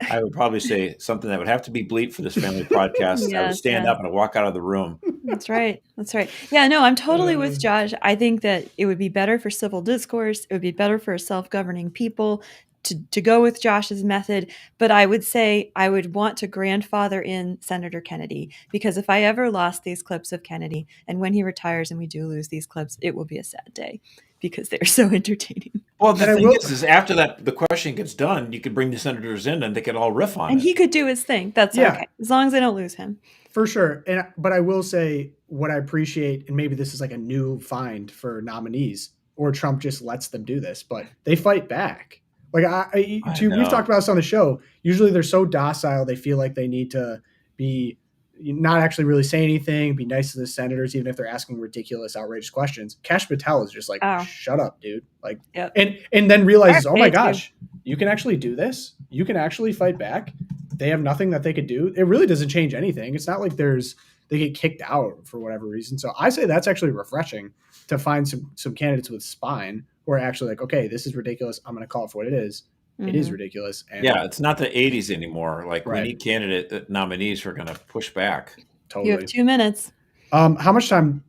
S3: I would probably say something that would have to be bleeped for this family podcast. I would stand up and I'd walk out of the room.
S2: That's right. That's right. Yeah, no, I'm totally with Josh. I think that it would be better for civil discourse. It would be better for a self-governing people to go with Josh's method. But I would say I would want to grandfather in Senator Kennedy, because if I ever lost these clips of Kennedy, and when he retires and we do lose these clips, it will be a sad day because they're so entertaining.
S3: Well, the thing is after that, the question gets done, you could bring the senators in and they could all riff on it.
S2: And he could do his thing. That's okay. As long as I don't lose him.
S1: For sure. But I will say what I appreciate, and maybe this is like a new find for nominees, or Trump just lets them do this, but they fight back. Like we've talked about this on the show. Usually they're so docile, they feel like they need to be not actually really say anything, be nice to the senators, even if they're asking ridiculous, outrageous questions. Kash Patel is just like, shut up, dude. Like, and then realizes, oh my gosh, you can actually do this. You can actually fight back. They have nothing that they could do. It really doesn't change anything. It's not like they get kicked out for whatever reason. So I say that's actually refreshing to find some candidates with spine who are actually like, okay, this is ridiculous. I'm going to call it for what it is. Mm-hmm. It is ridiculous. And
S3: it's not the 80s anymore. Like we need candidate nominees who are going to push back.
S1: Totally.
S2: You have 2 minutes.
S1: How much time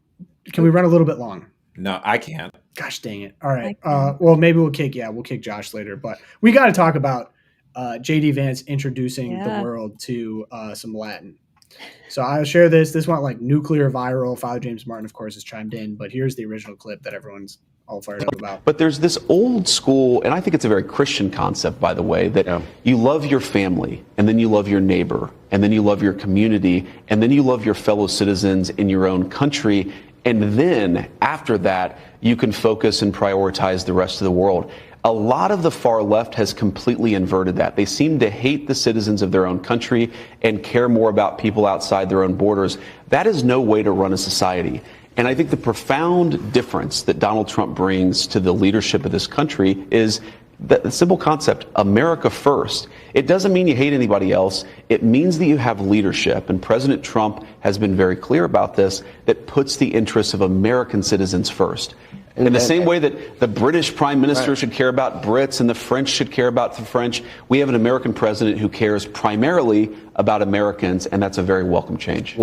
S1: can we run a little bit long?
S3: No, I can't.
S1: Gosh dang it. All right. Well, maybe we'll kick Josh later, but we got to talk about JD Vance introducing the world to some Latin. So I'll share this. This went like nuclear viral. Father James Martin, of course, has chimed in, but here's the original clip that everyone's all fired up about.
S11: But there's this old school, and I think it's a very Christian concept, by the way, that you love your family, and then you love your neighbor, and then you love your community, and then you love your fellow citizens in your own country, and then after that, you can focus and prioritize the rest of the world. A lot of the far left has completely inverted that. They seem to hate the citizens of their own country and care more about people outside their own borders. That is no way to run a society. And I think the profound difference that Donald Trump brings to the leadership of this country is the simple concept, America first. It doesn't mean you hate anybody else. It means that you have leadership. And President Trump has been very clear about this, that puts the interests of American citizens first. In the same way that the British Prime Minister should care about Brits and the French should care about the French, we have an American president who cares primarily about Americans, and that's a very welcome change.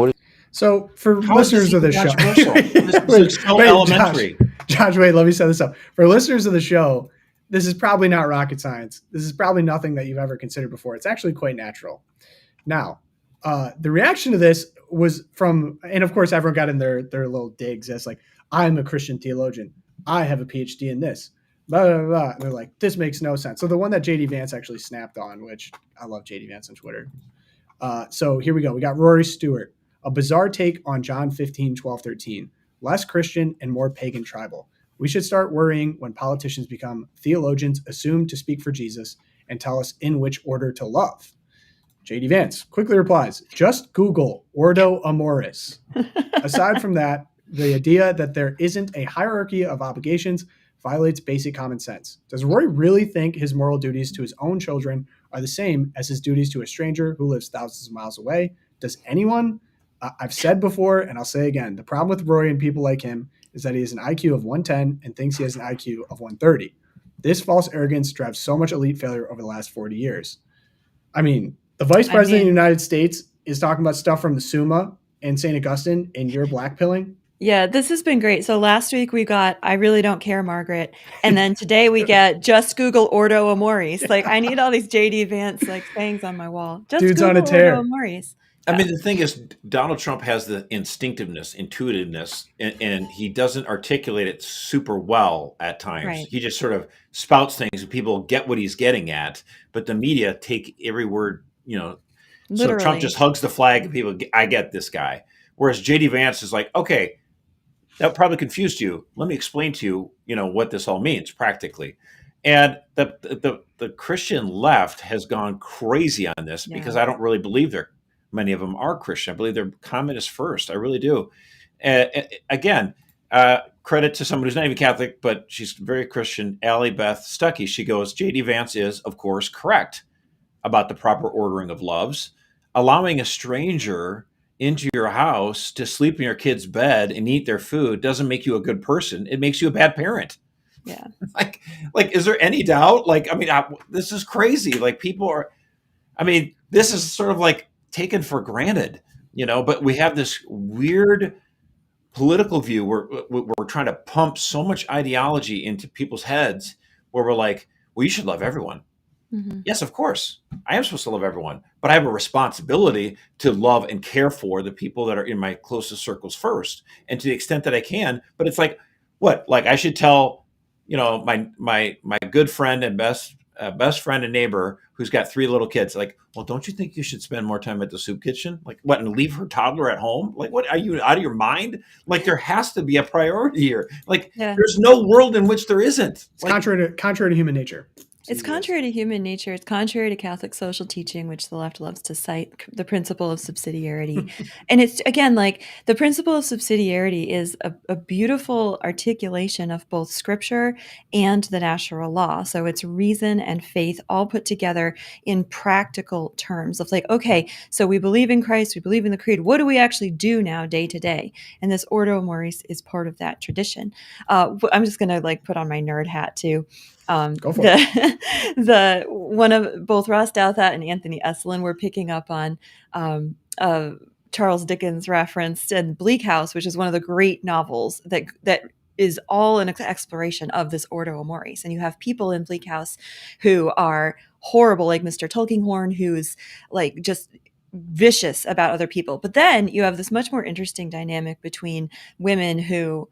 S1: So for listeners of the show,
S3: this is so elementary.
S1: Josh, wait, let me set this up. For listeners of the show, this is probably not rocket science. This is probably nothing that you've ever considered before. It's actually quite natural. Now, the reaction to this was from, and of course, everyone got in their little digs as like, I'm a Christian theologian. I have a PhD in this. Blah, blah, blah. And they're like, this makes no sense. So the one that JD Vance actually snapped on, which I love JD Vance on Twitter. So here we go. We got Rory Stewart, a bizarre take on John 15, 12, 13. Less Christian and more pagan tribal. We should start worrying when politicians become theologians assumed to speak for Jesus and tell us in which order to love. JD Vance quickly replies, just Google Ordo Amoris. Aside from that, the idea that there isn't a hierarchy of obligations violates basic common sense. Does Rory really think his moral duties to his own children are the same as his duties to a stranger who lives thousands of miles away? Does anyone? I've said before, and I'll say again, the problem with Rory and people like him is that he has an IQ of 110 and thinks he has an IQ of 130. This false arrogance drives so much elite failure over the last 40 years. I mean, the vice president of the United States is talking about stuff from the Summa and St. Augustine, and you're blackpilling?
S2: Yeah, this has been great. So last week we got I Really Don't Care, Margaret. And then today we get just Google Ordo Amoris. Like, I need all these JD Vance like sayings on my wall. Just
S1: Dude's
S2: Google
S1: on a tear.
S2: Ordo Amoris.
S3: I mean, the thing is, Donald Trump has the intuitiveness, and he doesn't articulate it super well at times.
S2: Right.
S3: He just sort of spouts things and people get what he's getting at, but the media take every word, So
S2: Literally.
S3: Trump just hugs the flag and people, I get this guy. Whereas JD Vance is like, okay, that probably confused you. Let me explain to you, what this all means practically. And the Christian left has gone crazy on this because I don't really believe many of them are Christian. I believe they're communist first. I really do. Again, credit to someone who's not even Catholic, but she's very Christian, Allie Beth Stuckey. She goes, JD Vance is, of course, correct about the proper ordering of loves. Allowing a stranger into your house to sleep in your kid's bed and eat their food doesn't make you a good person. It makes you a bad parent.
S2: Yeah.
S3: Like, is there any doubt? This is crazy. People are, this is sort of taken for granted, but we have this weird political view where we're trying to pump so much ideology into people's heads where we're like, well, you should love everyone.
S2: Mm-hmm.
S3: Yes, of course. I am supposed to love everyone, but I have a responsibility to love and care for the people that are in my closest circles first. And to the extent that I can, but it's like, what? I should tell, my good friend and best friend and neighbor who's got 3 little kids, well, don't you think you should spend more time at the soup kitchen? What, and leave her toddler at home? What, are you out of your mind? There has to be a priority here. There's no world in which there isn't.
S1: It's contrary to human nature.
S2: It's contrary to human nature. It's contrary to Catholic social teaching, which the left loves to cite, the principle of subsidiarity. And it's, again, the principle of subsidiarity is a beautiful articulation of both scripture and the natural law. So it's reason and faith all put together in practical terms of okay, so we believe in Christ, we believe in the creed. What do we actually do now day to day? And this Ordo Amoris is part of that tradition. I'm just going to put on my nerd hat too.
S1: Go for it.
S2: The one of both Ross Douthat and Anthony Esselin were picking up on Charles Dickens referenced and Bleak House, which is one of the great novels that is all an exploration of this Ordo Amoris. And you have people in Bleak House who are horrible, like Mr. Tulkinghorn, who's just vicious about other people. But then you have this much more interesting dynamic between women who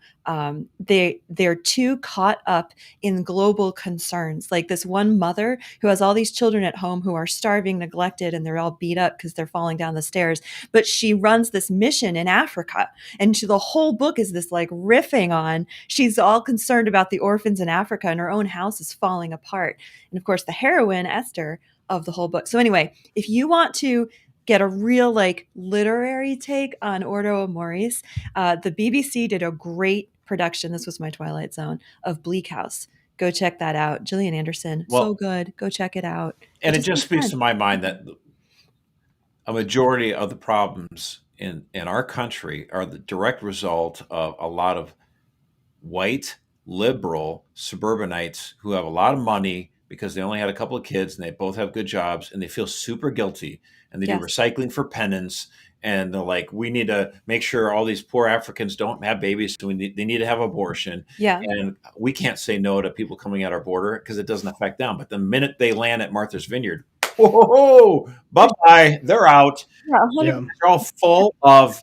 S2: they're too caught up in global concerns. Like this one mother who has all these children at home who are starving, neglected, and they're all beat up because they're falling down the stairs. But she runs this mission in Africa. And the whole book is this riffing on, she's all concerned about the orphans in Africa and her own house is falling apart. And of course, the heroine, Esther, of the whole book. So anyway, if you want to get a real literary take on Ordo Amoris, the BBC did a great production. This was my Twilight Zone of Bleak House. Go check that out. Gillian Anderson, so good. Go check it out.
S3: And it just speaks to my mind that a majority of the problems in our country are the direct result of a lot of white, liberal suburbanites who have a lot of money because they only had a couple of kids and they both have good jobs and they feel super guilty and they do recycling for penance. And they're like, we need to make sure all these poor Africans don't have babies. So they need to have abortion.
S2: Yeah.
S3: And we can't say no to people coming at our border because it doesn't affect them. But the minute they land at Martha's Vineyard, whoa, bye-bye, they're out.
S2: Yeah,
S3: they're all full of...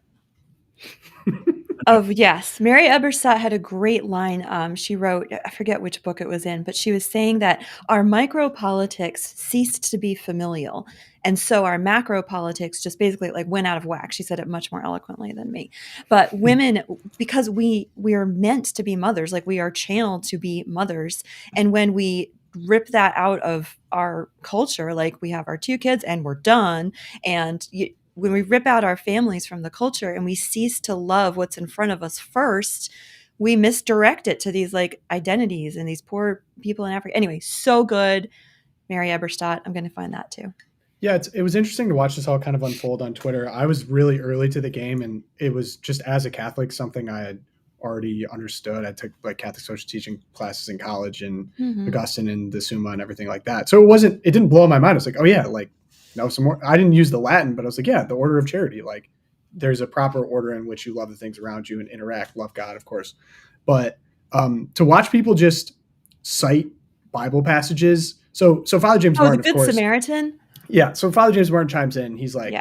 S2: Yes. Mary Eberstadt had a great line. She wrote, I forget which book it was in, but she was saying that our micropolitics ceased to be familial. And so our macro politics just basically went out of whack. She said it much more eloquently than me. But women, because we are meant to be mothers, we are channeled to be mothers. And when we rip that out of our culture, we have our 2 kids and we're done. And when we rip out our families from the culture and we cease to love what's in front of us first, we misdirect it to these identities and these poor people in Africa. Anyway, so good. Mary Eberstadt. I'm going to find that too.
S1: Yeah, it was interesting to watch this all kind of unfold on Twitter. I was really early to the game, and it was just as a Catholic, something I had already understood. I took Catholic social teaching classes in college and Augustine and the Summa and everything like that. So it didn't blow my mind. I was like, oh yeah, no, some more. I didn't use the Latin, but I was like, yeah, the order of charity. There's a proper order in which you love the things around you and interact, love God, of course. But to watch people just cite Bible passages. So Father James Martin,
S2: the Good
S1: of course,
S2: Samaritan.
S1: Yeah. So Father James Martin chimes in. He's like,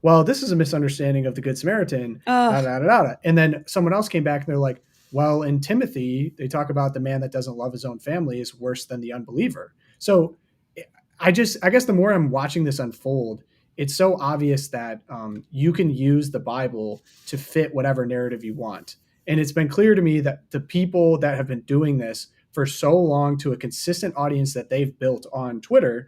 S1: well, this is a misunderstanding of the Good Samaritan, da, da, da, da, da. And then someone else came back and they're like, well, in Timothy, they talk about the man that doesn't love his own family is worse than the unbeliever. So I guess the more I'm watching this unfold, it's so obvious that you can use the Bible to fit whatever narrative you want. And it's been clear to me that the people that have been doing this for so long to a consistent audience that they've built on Twitter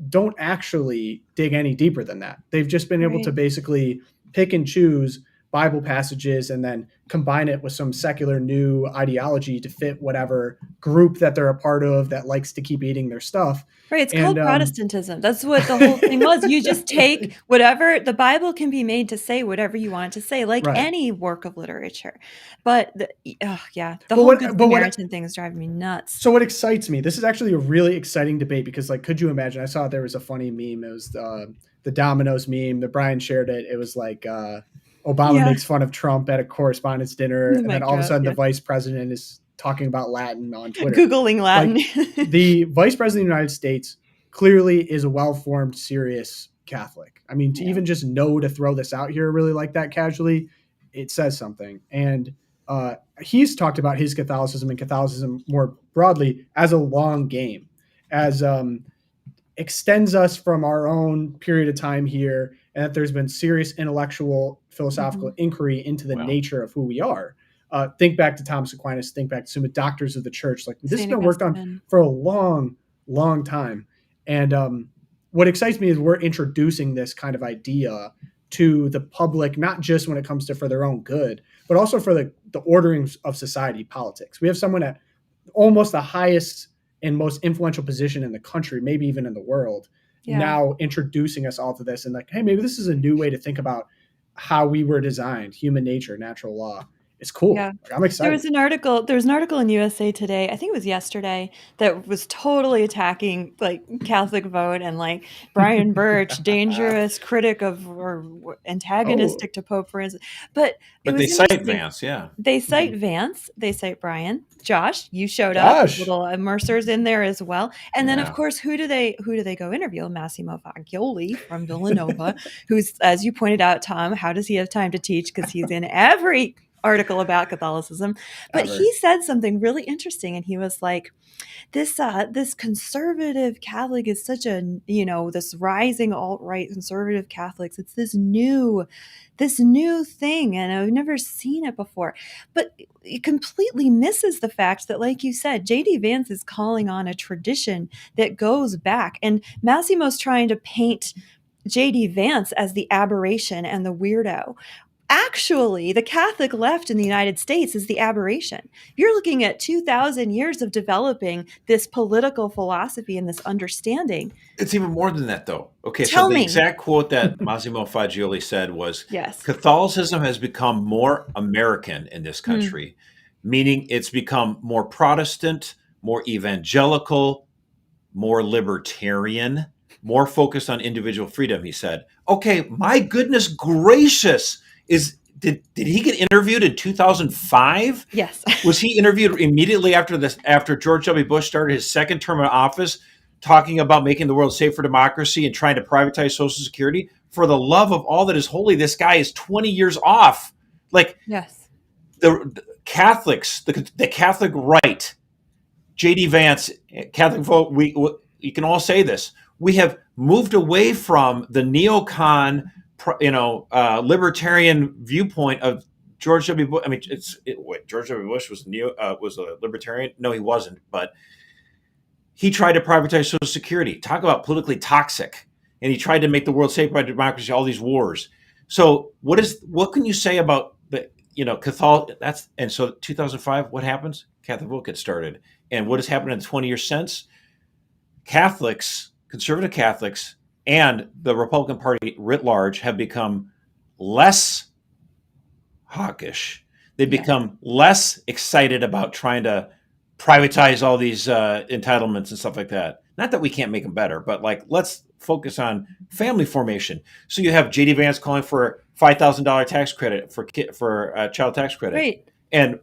S1: don't actually dig any deeper than that. They've just been able to basically pick and choose Bible passages and then combine it with some secular new ideology to fit whatever group that they're a part of that likes to keep eating their stuff.
S2: Right. It's called Protestantism. That's what the whole thing was. You just take whatever the Bible can be made to say whatever you want it to say, like any work of literature. But the whole Good Samaritan thing is driving me nuts.
S1: So what excites me, this is actually a really exciting debate because, like, could you imagine? I saw there was a funny meme. It was the Domino's meme that Brian shared it. It was like Obama makes fun of Trump at a correspondence dinner, and then all of a sudden the vice president is talking about Latin on Twitter.
S2: Googling Latin.
S1: Like, the vice president of the United States clearly is a well-formed, serious Catholic. I mean, to even just know to throw this out here really like that casually, it says something. And he's talked about his Catholicism and Catholicism more broadly as a long game, as extends us from our own period of time here, and that there's been serious intellectual, philosophical inquiry into the nature of who we are. Think back to Thomas Aquinas, think back to some of the doctors of the church. Like, this has been worked on for a long, long time. And what excites me is we're introducing this kind of idea to the public, not just when it comes to for their own good, but also for the ordering of society, politics. We have someone at almost the highest and most influential position in the country, maybe even in the world, now introducing us all to this and like, hey, maybe this is a new way to think about how we were designed, human nature, natural law. It's cool.
S2: Yeah.
S1: Like, I'm excited.
S2: There was an article in USA Today, I think it was yesterday, that was totally attacking like Catholic vote and like Brian Birch, dangerous critic of or antagonistic to Pope Francis. But
S3: they cite Vance,
S2: They cite Vance, they cite Brian. Josh, you showed up. Little Mercer's in there as well. And then of course, who do they go interview? Massimo Fagioli from Villanova, who's, as you pointed out, Tom, how does he have time to teach? Because he's in every article about Catholicism. But he said something really interesting, and he was like, this conservative Catholic is such a, this rising alt-right conservative Catholics, it's this new thing, and I've never seen it before. But it completely misses the fact that, like you said, JD Vance is calling on a tradition that goes back, and Massimo's trying to paint JD Vance as the aberration and the weirdo. Actually, the Catholic left in the United States is the aberration. You're looking at 2,000 years of developing this political philosophy and this understanding.
S3: It's even more than that, though. Okay,
S2: Tell
S3: so the
S2: me.
S3: exact quote that Massimo Fagioli said was,
S2: Yes.
S3: Catholicism has become more American in this country, meaning it's become more Protestant, more evangelical, more libertarian, more focused on individual freedom, he said. Okay, my goodness gracious. Did he get interviewed in 2005?
S2: Yes.
S3: Was he interviewed immediately after George W. Bush started his second term in office, talking about making the world safe for democracy and trying to privatize Social Security? For the love of all that is holy, this guy is 20 years off. Like,
S2: yes,
S3: the Catholics, the Catholic right, JD Vance, Catholic vote. You can all say this. We have moved away from the neocon, libertarian viewpoint of George W. Bush. I mean, George W. Bush was a libertarian. No, he wasn't. But he tried to privatize Social Security. Talk about politically toxic. And he tried to make the world safe by democracy. All these wars. So what can you say about the Catholic? And so 2005. What happens? Catholic vote gets started. And what has happened in the 20 years since? Catholics, conservative Catholics, and the Republican Party writ large have become less hawkish. They've become less excited about trying to privatize all these entitlements and stuff like that. Not that we can't make them better, but like, let's focus on family formation. So you have JD Vance calling for $5,000 tax credit for child tax credit.
S2: Right.
S3: And,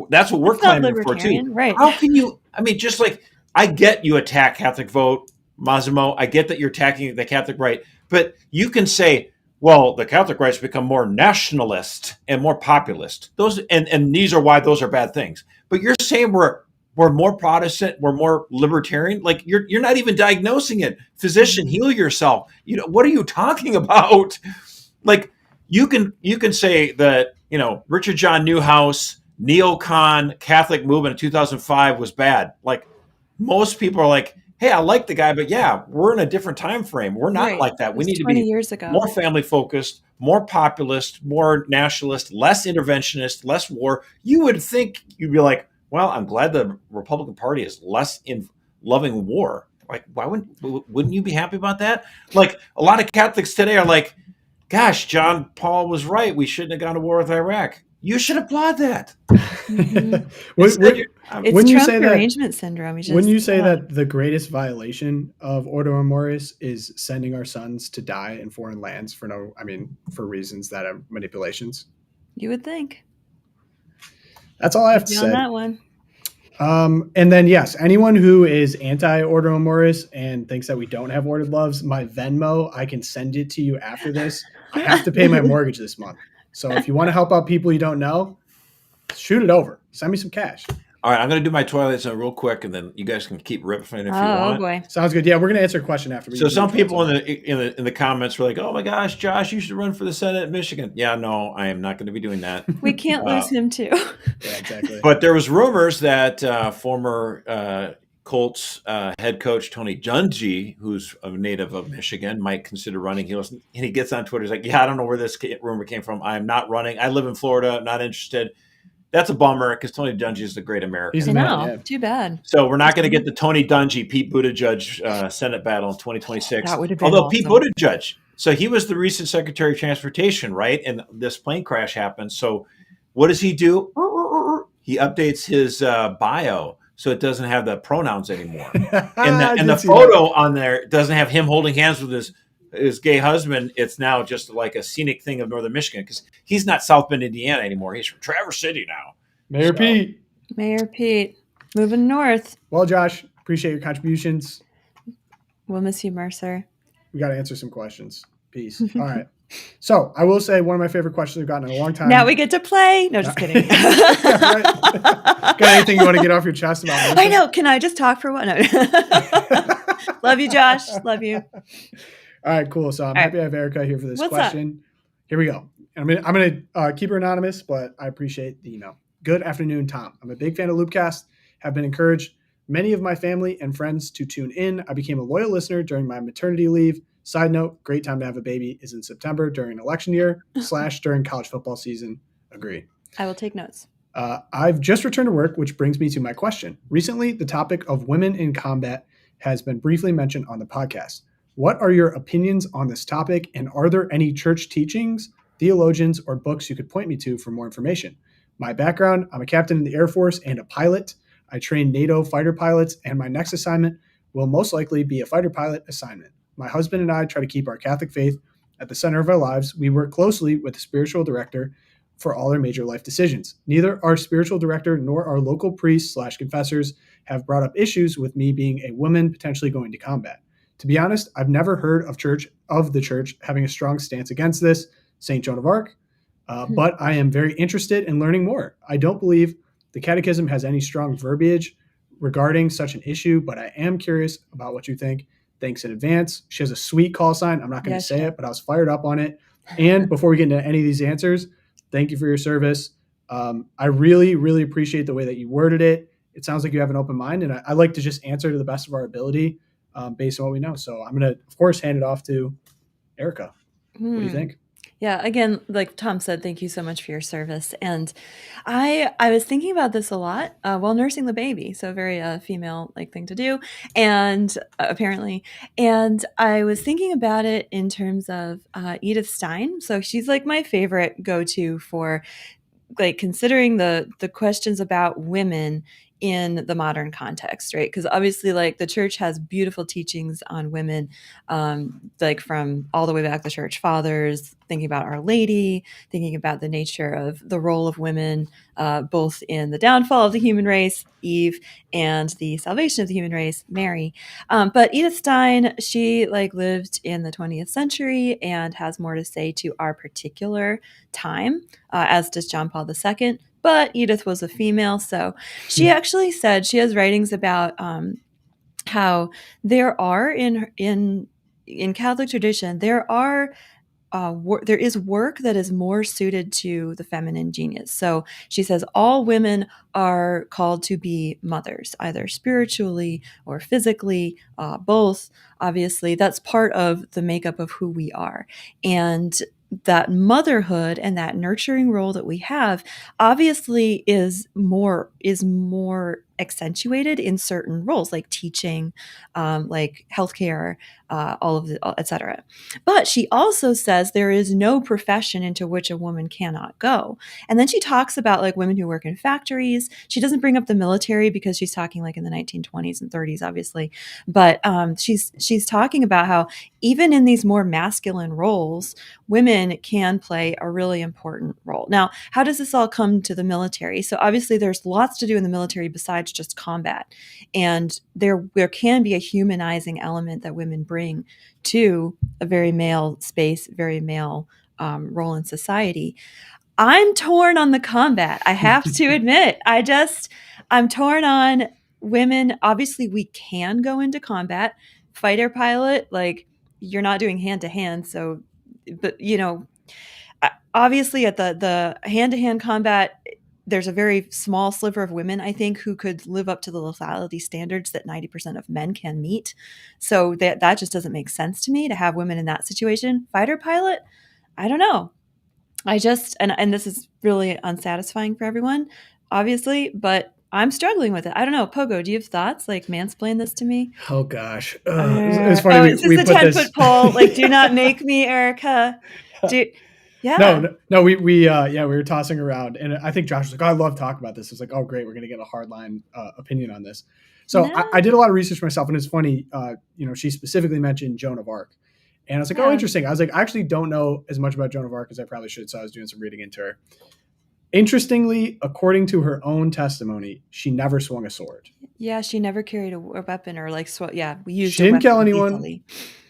S3: that's what we're claiming for too.
S2: Right.
S3: How can you, just like, I get you attack Catholic vote, Massimo, I get that you're attacking the Catholic right, but you can say, well, the Catholic rights become more nationalist and more populist. Those and these are why those are bad things. But you're saying we're more Protestant, we're more libertarian. Like you're not even diagnosing it. Physician, heal yourself. What are you talking about? Like you can say that Richard John Neuhaus, neocon Catholic movement in 2005 was bad. Like most people are like, hey, I like the guy, but yeah, we're in a different time frame. We're not
S2: Right.
S3: like that.
S2: It
S3: We
S2: was
S3: need to
S2: 20
S3: be
S2: years ago.
S3: more family focused, more populist, more nationalist, less interventionist, less war. You would think you'd be like, well, I'm glad the Republican Party is less in loving war. Like, why wouldn't you be happy about that? Like a lot of Catholics today are like, gosh, John Paul was right. We shouldn't have gone to war with Iraq. You should applaud that.
S2: It's Trump derangement syndrome.
S1: When you say that the greatest violation of Ordo Amoris is sending our sons to die in foreign lands for reasons that are manipulations.
S2: You would think.
S1: That's all I have to say
S2: on that one.
S1: And then, yes, anyone who is anti-Ordo Amoris and thinks that we don't have ordered loves, my Venmo, I can send it to you after this. I have to pay my mortgage this month. So if you want to help out people you don't know, shoot it over. Send me some cash.
S3: All right, I'm going to do my Twilight Zone real quick, and then you guys can keep riffing if you want.
S2: Oh, boy.
S1: Sounds good. Yeah, we're going to answer a question after.
S3: So some people in the comments were like, oh, my gosh, Josh, you should run for the Senate in Michigan. Yeah, no, I am not going to be doing that.
S2: We can't lose him, too.
S1: Yeah, exactly.
S3: But there was rumors that former Colts head coach Tony Dungy, who's a native of Michigan, might consider running. He gets on Twitter. He's like, yeah, I don't know where this rumor came from. I'm not running. I live in Florida. I'm not interested. That's a bummer because Tony Dungy is a great American.
S2: Too bad.
S3: So we're not going to get the Tony Dungy, Pete Buttigieg Senate battle in 2026.
S2: That would have been
S3: Although
S2: awesome.
S3: Pete Buttigieg, so he was the recent Secretary of Transportation, right? And this plane crash happened. So what does he do? He updates his bio so it doesn't have the pronouns anymore. And the photo on there doesn't have him holding hands with his gay husband. It's now just like a scenic thing of Northern Michigan because he's not South Bend, Indiana anymore. He's from Traverse City now.
S1: Mayor
S2: Pete, moving north.
S1: Well, Josh, appreciate your contributions.
S2: We'll miss you, Mercer.
S1: We got to answer some questions. Peace. All right. So I will say one of my favorite questions we've gotten in a long time.
S2: Now we get to play. No, just kidding.
S1: Got anything you want to get off your chest about Mercer?
S2: I know. Can I just talk for one? No. Love you, Josh. Love you.
S1: All right, cool. So I'm happy I have Erica here for this question. Here we go. I'm gonna keep her anonymous, but I appreciate the email. Good afternoon, Tom. I'm a big fan of LOOPcast. Have been encouraged many of my family and friends to tune in. I became a loyal listener during my maternity leave. Side note, great time to have a baby is in September during election year / during college football season. Agree.
S2: I will take notes.
S1: I've just returned to work, which brings me to my question. Recently, the topic of women in combat has been briefly mentioned on the podcast. What are your opinions on this topic, and are there any church teachings, theologians, or books you could point me to for more information? My background, I'm a captain in the Air Force and a pilot. I train NATO fighter pilots, and my next assignment will most likely be a fighter pilot assignment. My husband and I try to keep our Catholic faith at the center of our lives. We work closely with the spiritual director for all our major life decisions. Neither our spiritual director nor our local priests / confessors have brought up issues with me being a woman potentially going to combat. To be honest, I've never heard of the church having a strong stance against this, St. Joan of Arc, but I am very interested in learning more. I don't believe the Catechism has any strong verbiage regarding such an issue, but I am curious about what you think. Thanks in advance. She has a sweet call sign. I'm not going to say it, but I was fired up on it. And before we get into any of these answers, thank you for your service. I really, really appreciate the way that you worded it. It sounds like you have an open mind, and I like to just answer to the best of our ability based on what we know. So I'm going to, of course, hand it off to Erica. What do you think?
S2: Yeah, again, like Tom said, thank you so much for your service. And I was thinking about this a lot while nursing the baby. So a very female like thing to do. And apparently, and I was thinking about it in terms of Edith Stein. So she's like my favorite go-to for like considering the questions about women in the modern context, right? Because obviously, like the church has beautiful teachings on women, like from all the way back the church fathers, thinking about Our Lady, thinking about the nature of the role of women, both in the downfall of the human race, Eve, and the salvation of the human race, Mary. But Edith Stein, she lived in the 20th century and has more to say to our particular time, as does John Paul II. But Edith was a female, so she actually said, she has writings about how there are in Catholic tradition, there is work that is more suited to the feminine genius. So she says all women are called to be mothers, either spiritually or physically, both. Obviously, that's part of the makeup of who we are. And that motherhood and that nurturing role that we have obviously is more accentuated in certain roles, like teaching, like healthcare, etc. But she also says there is no profession into which a woman cannot go. And then she talks about women who work in factories. She doesn't bring up the military because she's talking in the 1920s and 30s, obviously. But she's talking about how even in these more masculine roles, women can play a really important role. Now, how does this all come to the military? So obviously there's lots to do in the military besides just combat. And there can be a humanizing element that women bring to a very male space, very male role in society. I'm torn on the combat. I have to admit, I'm torn on women. Obviously, we can go into combat. Fighter pilot, you're not doing hand to hand. So, but obviously at the hand to hand combat, there's a very small sliver of women, I think, who could live up to the lethality standards that 90% of men can meet. So that just doesn't make sense to me to have women in that situation. Fighter pilot, I don't know. And this is really unsatisfying for everyone, obviously, but I'm struggling with it. I don't know. Pogo, do you have thoughts? Mansplain this to me?
S1: Oh gosh. It's funny.
S2: Is this a 10-foot pole? Do not make me, Erica. Yeah.
S1: No, we were tossing around, and I think Josh was like, "Oh, I love talking about this." It's like, "Oh, great, we're gonna get a hardline opinion on this." So I did a lot of research myself, and it's funny. She specifically mentioned Joan of Arc, and I was like, "Oh, interesting." I was like, "I actually don't know as much about Joan of Arc as I probably should," so I was doing some reading into her. Interestingly, according to her own testimony, she never swung a sword.
S2: Yeah, she never carried a weapon or we used.
S1: She didn't kill anyone. Easily.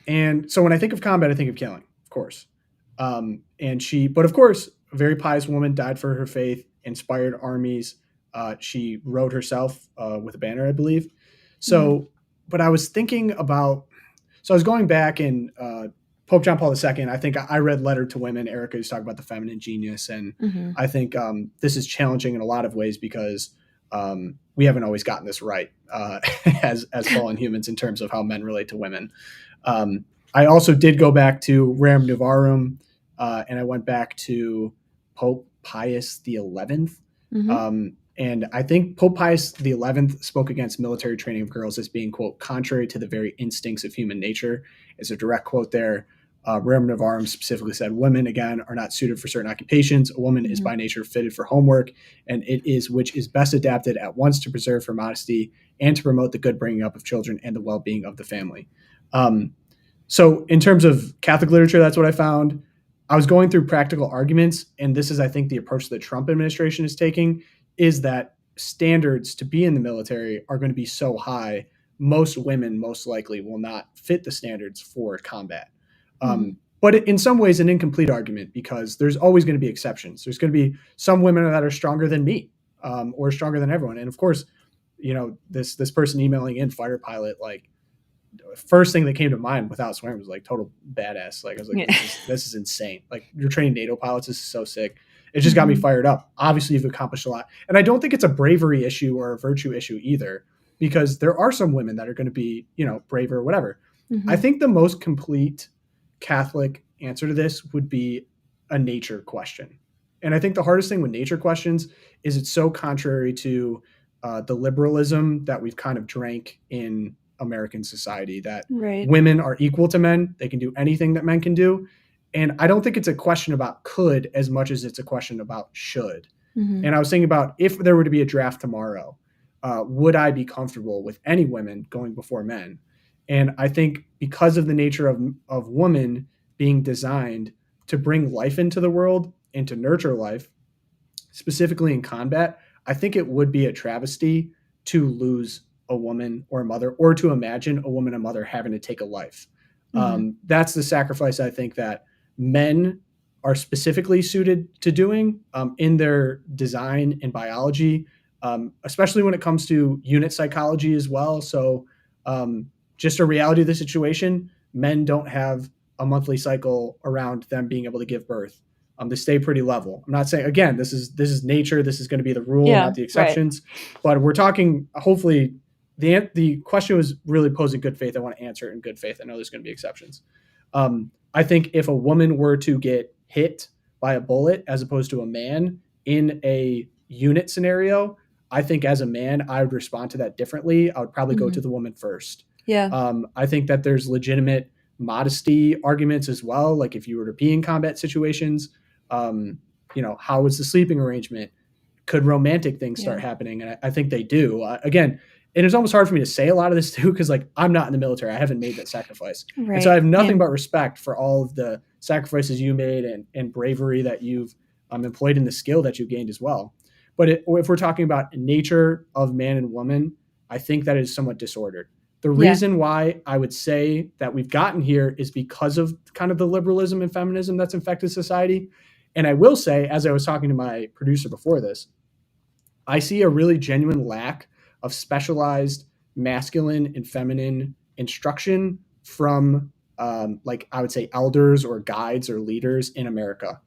S1: And so when I think of combat, I think of killing, of course. But of course, a very pious woman, died for her faith, inspired armies. She rode herself with a banner, I believe. So, but I was thinking about, I was going back and Pope John Paul II, I think I read Letter to Women. Erica was talking about the feminine genius. And I think this is challenging in a lot of ways because we haven't always gotten this right as fallen humans in terms of how men relate to women. I also did go back to Rerum Novarum, and I went back to Pope Pius XI. And I think Pope Pius XI spoke against military training of girls as being, quote, contrary to the very instincts of human nature. Is a direct quote there. Rerum Novarum specifically said, women, again, are not suited for certain occupations. A woman is by nature fitted for homework, and it is which is best adapted at once to preserve her modesty and to promote the good bringing up of children and the well-being of the family. So in terms of Catholic literature, that's what I found. I was going through practical arguments, and this is, I think, the approach the Trump administration is taking, is that standards to be in the military are going to be so high, most women most likely will not fit the standards for combat. But in some ways, an incomplete argument, because there's always going to be exceptions. There's going to be some women that are stronger than me, or stronger than everyone. And of course, this person emailing in fighter pilot, first thing that came to mind without swearing was total badass. I was like, this is insane. You're training NATO pilots. This is so sick. It just got me fired up. Obviously, you've accomplished a lot. And I don't think it's a bravery issue or a virtue issue either, because there are some women that are going to be, braver or whatever. I think the most complete Catholic answer to this would be a nature question. And I think the hardest thing with nature questions is it's so contrary to the liberalism that we've kind of drank in American society, that women are equal to men. They can do anything that men can do. And I don't think it's a question about could as much as it's a question about should. And I was thinking about, if there were to be a draft tomorrow, would I be comfortable with any women going before men? And I think because of the nature of woman being designed to bring life into the world and to nurture life, specifically in combat, I think it would be a travesty to lose a woman or a mother, or to imagine a woman and mother having to take a life. That's the sacrifice I think that men are specifically suited to doing in their design and biology, especially when it comes to unit psychology as well. So just a reality of the situation, men don't have a monthly cycle around them being able to give birth. They stay pretty level. I'm not saying, again, this is nature. This is going to be the rule, not the exceptions. Right. But we're talking, hopefully, the question was really posed in good faith. I want to answer it in good faith. I know there's going to be exceptions. I think if a woman were to get hit by a bullet as opposed to a man in a unit scenario, I think as a man, I would respond to that differently. I would probably go to the woman first.
S2: Yeah.
S1: I think that there's legitimate modesty arguments as well. Like if you were to be in combat situations, how was the sleeping arrangement? Could romantic things start happening? And I think they do. Again, and it's almost hard for me to say a lot of this too, because like I'm not in the military. I haven't made that sacrifice. Right. And so I have nothing but respect for all of the sacrifices you made and bravery that you've employed in the skill that you gained as well. But if we're talking about nature of man and woman, I think that is somewhat disordered. The reason why I would say that we've gotten here is because of kind of the liberalism and feminism that's infected society. And I will say, as I was talking to my producer before this, I see a really genuine lack of specialized masculine and feminine instruction from I would say elders or guides or leaders in America.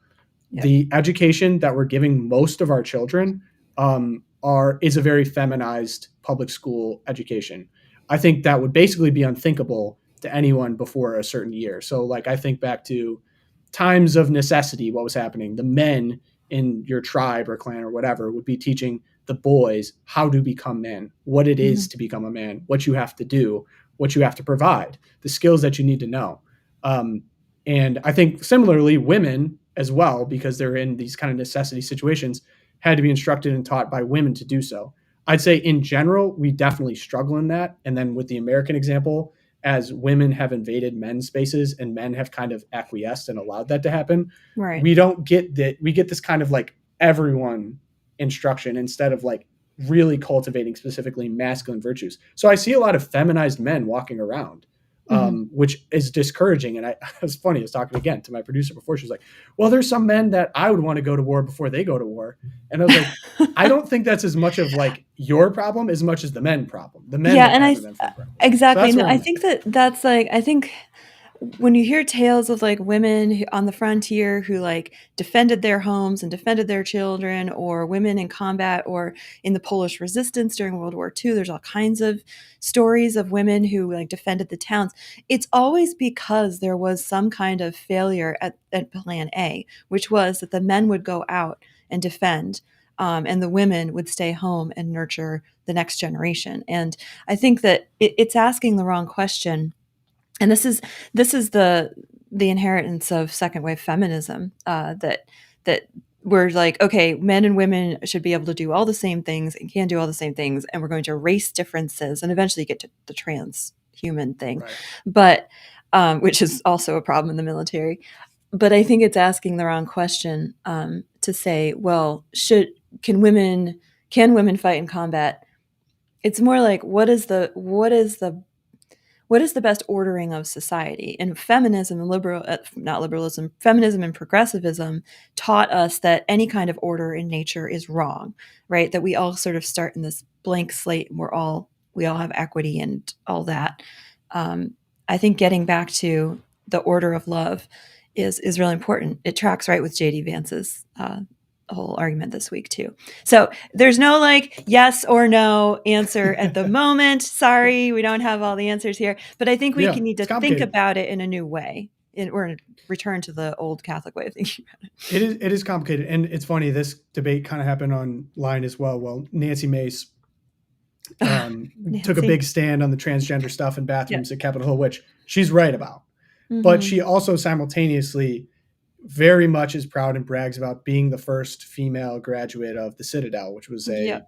S1: Yep. The education that we're giving most of our children is a very feminized public school education. I think that would basically be unthinkable to anyone before a certain year. So like I think back to times of necessity, what was happening. The men in your tribe or clan or whatever would be teaching the boys how to become men, what it is to become a man, what you have to do, what you have to provide, the skills that you need to know. And I think similarly, women as well, because they're in these kind of necessity situations, had to be instructed and taught by women to do so. I'd say in general, we definitely struggle in that. And then with the American example, as women have invaded men's spaces and men have kind of acquiesced and allowed that to happen, right. We don't get that. We get this kind of like everyone instruction instead of like really cultivating specifically masculine virtues. So I see a lot of feminized men walking around, which is discouraging. And it was funny. I was talking again to my producer before. She was like, well, there's some men that I would want to go to war before they go to war. And I was like, I don't think that's as much of like your problem as much as the men problem. The men.
S2: Yeah. And exactly. So I think that's like, I think when you hear tales of like women on the frontier who like defended their homes and defended their children, or women in combat or in the Polish resistance during World War II, there's all kinds of stories of women who like defended the towns. It's always because there was some kind of failure at plan A, which was that the men would go out and defend, and the women would stay home and nurture the next generation. And I think that it's asking the wrong question. And this is the inheritance of second wave feminism, that we're like, okay, men and women should be able to do all the same things and can do all the same things, and we're going to erase differences and eventually get to the transhuman thing, right. But which is also a problem in the military. But I think it's asking the wrong question to say, well, can women fight in combat? It's more like what is the best ordering of society? And feminism and feminism and progressivism taught us that any kind of order in nature is wrong, right? That we all sort of start in this blank slate and we all have equity and all that. I think getting back to the order of love is really important. It tracks right with JD Vance's whole argument this week too. So there's no like yes or no answer at the moment. Sorry, we don't have all the answers here, but I think we need to think about it in a new way, or return to the old Catholic way of thinking about it.
S1: It is complicated, and it's funny. This debate kind of happened online as well. Well, Nancy Mace took a big stand on the transgender stuff in bathrooms at Capitol Hill, which she's right about, but she also simultaneously very much is proud and brags about being the first female graduate of the Citadel, which was a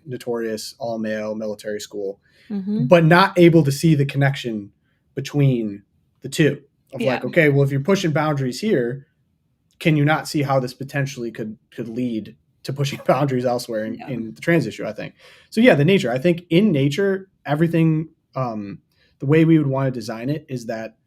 S1: notorious all-male military school, but not able to see the connection between the two. Of like, okay, well, if you're pushing boundaries here, can you not see how this potentially could lead to pushing boundaries elsewhere in the trans issue, I think. So yeah, the nature. I think in nature, everything, the way we would want to design it is that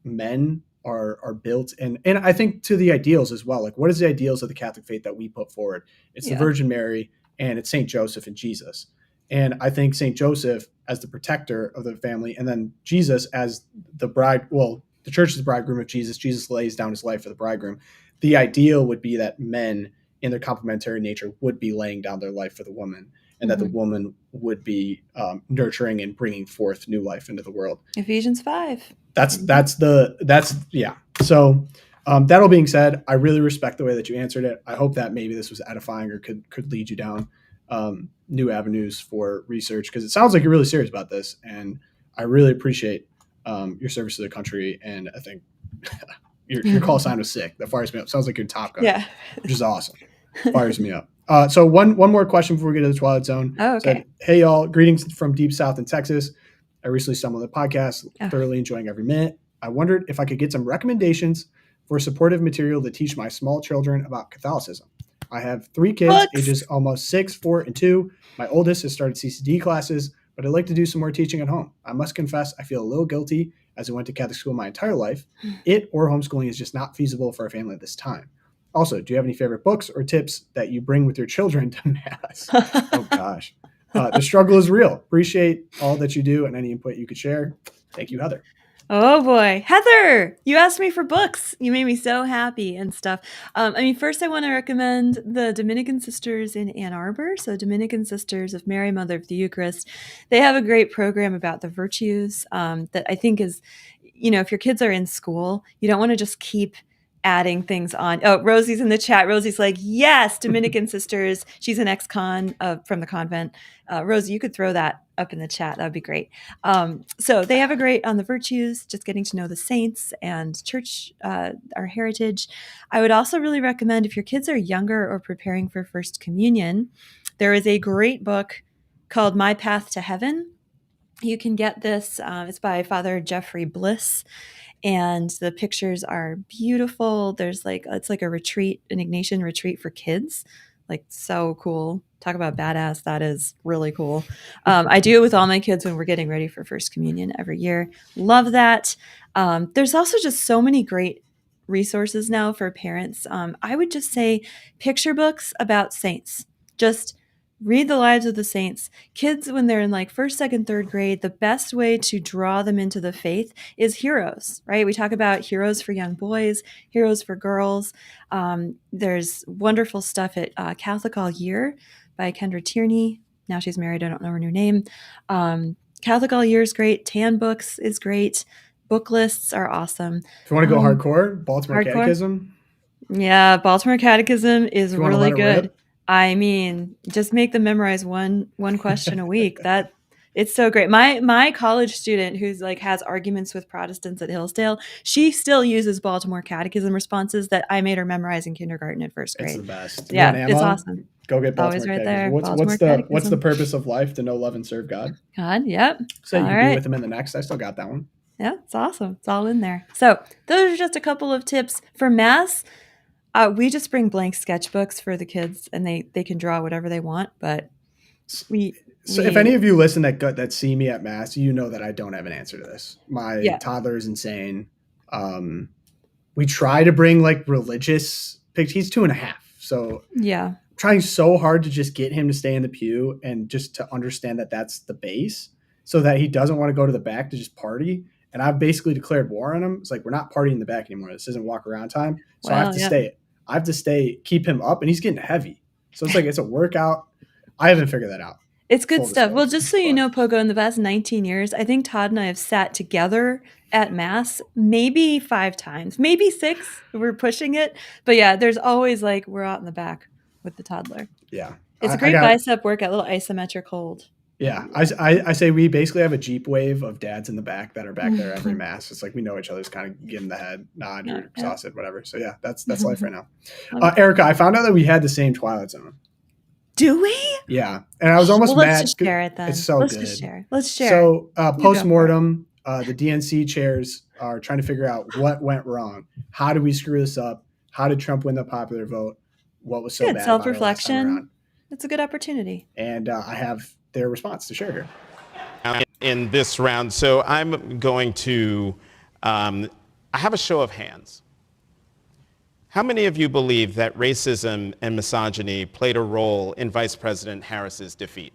S1: men are built, and I think to the ideals as well. Like, what is the ideals of the Catholic faith that we put forward? It's the Virgin Mary, and it's Saint Joseph and Jesus. And I think Saint Joseph as the protector of the family, and then Jesus as the bride. Well, the church is the bridegroom of Jesus. Jesus lays down his life for the bridegroom. The ideal would be that men in their complementary nature would be laying down their life for the woman, and that the woman would be nurturing and bringing forth new life into the world.
S2: Ephesians 5.
S1: That's yeah. So that all being said, I really respect the way that you answered it. I hope that maybe this was edifying or could lead you down new avenues for research, because it sounds like you're really serious about this, and I really appreciate your service to the country. And I think your call sign was sick. That fires me up. Sounds like you're Top Gun, which is awesome. Fires me up. So one more question before we get to the Twilight Zone.
S2: Oh, okay.
S1: Hey y'all, greetings from deep south in Texas. I recently stumbled on the podcast, thoroughly enjoying every minute. I wondered if I could get some recommendations for supportive material to teach my small children about Catholicism. I have 3 kids, ages almost 6, 4, and 2. My oldest has started CCD classes, but I'd like to do some more teaching at home. I must confess, I feel a little guilty as I went to Catholic school my entire life. It or homeschooling is just not feasible for our family at this time. Also, do you have any favorite books or tips that you bring with your children to Mass? Oh, gosh. The struggle is real. Appreciate all that you do and any input you could share. Thank you, Heather.
S2: Oh boy, Heather, you asked me for books. You made me so happy and stuff. First I want to recommend the Dominican Sisters in Ann Arbor. So Dominican Sisters of Mary, Mother of the Eucharist. They have a great program about the virtues that I think is, if your kids are in school, you don't want to just keep adding things on. Oh, Rosie's in the chat. Rosie's like, yes, Dominican Sisters. She's an ex-con from the convent. Rosie, you could throw that up in the chat. That'd be great. So they have a great on the virtues, just getting to know the saints and church, our heritage. I would also really recommend, if your kids are younger or preparing for First Communion, there is a great book called My Path to Heaven. You can get this. It's by Father Jeffrey Bliss. And the pictures are beautiful. There's it's like a retreat, an Ignatian retreat for kids. Like, so cool. Talk about badass. That is really cool. I do it with all my kids when we're getting ready for First Communion every year. Love that. There's also just so many great resources now for parents. I would just say picture books about saints. Just read the lives of the saints. Kids, when they're in first, second, third grade, the best way to draw them into the faith is heroes, right? We talk about heroes for young boys, heroes for girls. There's wonderful stuff at Catholic All Year by Kendra Tierney. Now she's married. I don't know her new name. Catholic All Year is great. Tan Books is great. Book lists are awesome.
S1: If you want to go hardcore, Baltimore Catechism.
S2: Yeah, Baltimore Catechism is really good. I mean, just make them memorize one question a week. It's so great. My college student who's has arguments with Protestants at Hillsdale, she still uses Baltimore Catechism responses that I made her memorize in kindergarten and first grade.
S1: It's the best.
S2: Yeah, it's awesome.
S1: Go get Baltimore
S2: Always right
S1: Catechism.
S2: there.
S1: What's the purpose of life? To know, love, and serve God.
S2: God, yep.
S1: So you can be with him in the next. I still got that one.
S2: Yeah, it's awesome. It's all in there. So those are just a couple of tips for Mass. We just bring blank sketchbooks for the kids, and they can draw whatever they want. But
S1: if any of you listen that see me at Mass, you know that I don't have an answer to this. My toddler is insane. We try to bring religious pictures. He's 2.5, so
S2: yeah,
S1: trying so hard to just get him to stay in the pew and just to understand that that's the base, so that he doesn't want to go to the back to just party. And I've basically declared war on him. It's we're not partying in the back anymore. This isn't walk around time. So I have to stay, keep him up, and he's getting heavy. So it's a workout. I haven't figured that out.
S2: It's good stuff. Well, just so you know, Pogo, in the past 19 years, I think Todd and I have sat together at Mass maybe 5 times, maybe 6. We're pushing it. But yeah, there's always we're out in the back with the toddler.
S1: Yeah.
S2: It's a great bicep workout, little isometric hold.
S1: Yeah, I say we basically have a Jeep wave of dads in the back that are back there every Mass. It's we know each other's kind of giving the head nod, you're exhausted, whatever. So yeah, that's life right now. Erica, I found out that we had the same Twilight Zone.
S2: Do we?
S1: Yeah, and I was almost mad.
S2: Let's just share it then.
S1: It's so
S2: let's
S1: good.
S2: Just share. Let's share.
S1: So post-mortem, the DNC chairs are trying to figure out what went wrong. How do we screw this up? How did Trump win the popular vote? What was so
S2: Good
S1: bad about it last time
S2: self-reflection.
S1: around?
S2: That's a good opportunity.
S1: And I have their response to share here.
S12: In this round, so I'm going to, I have a show of hands. How many of you believe that racism and misogyny played a role in Vice President Harris's defeat?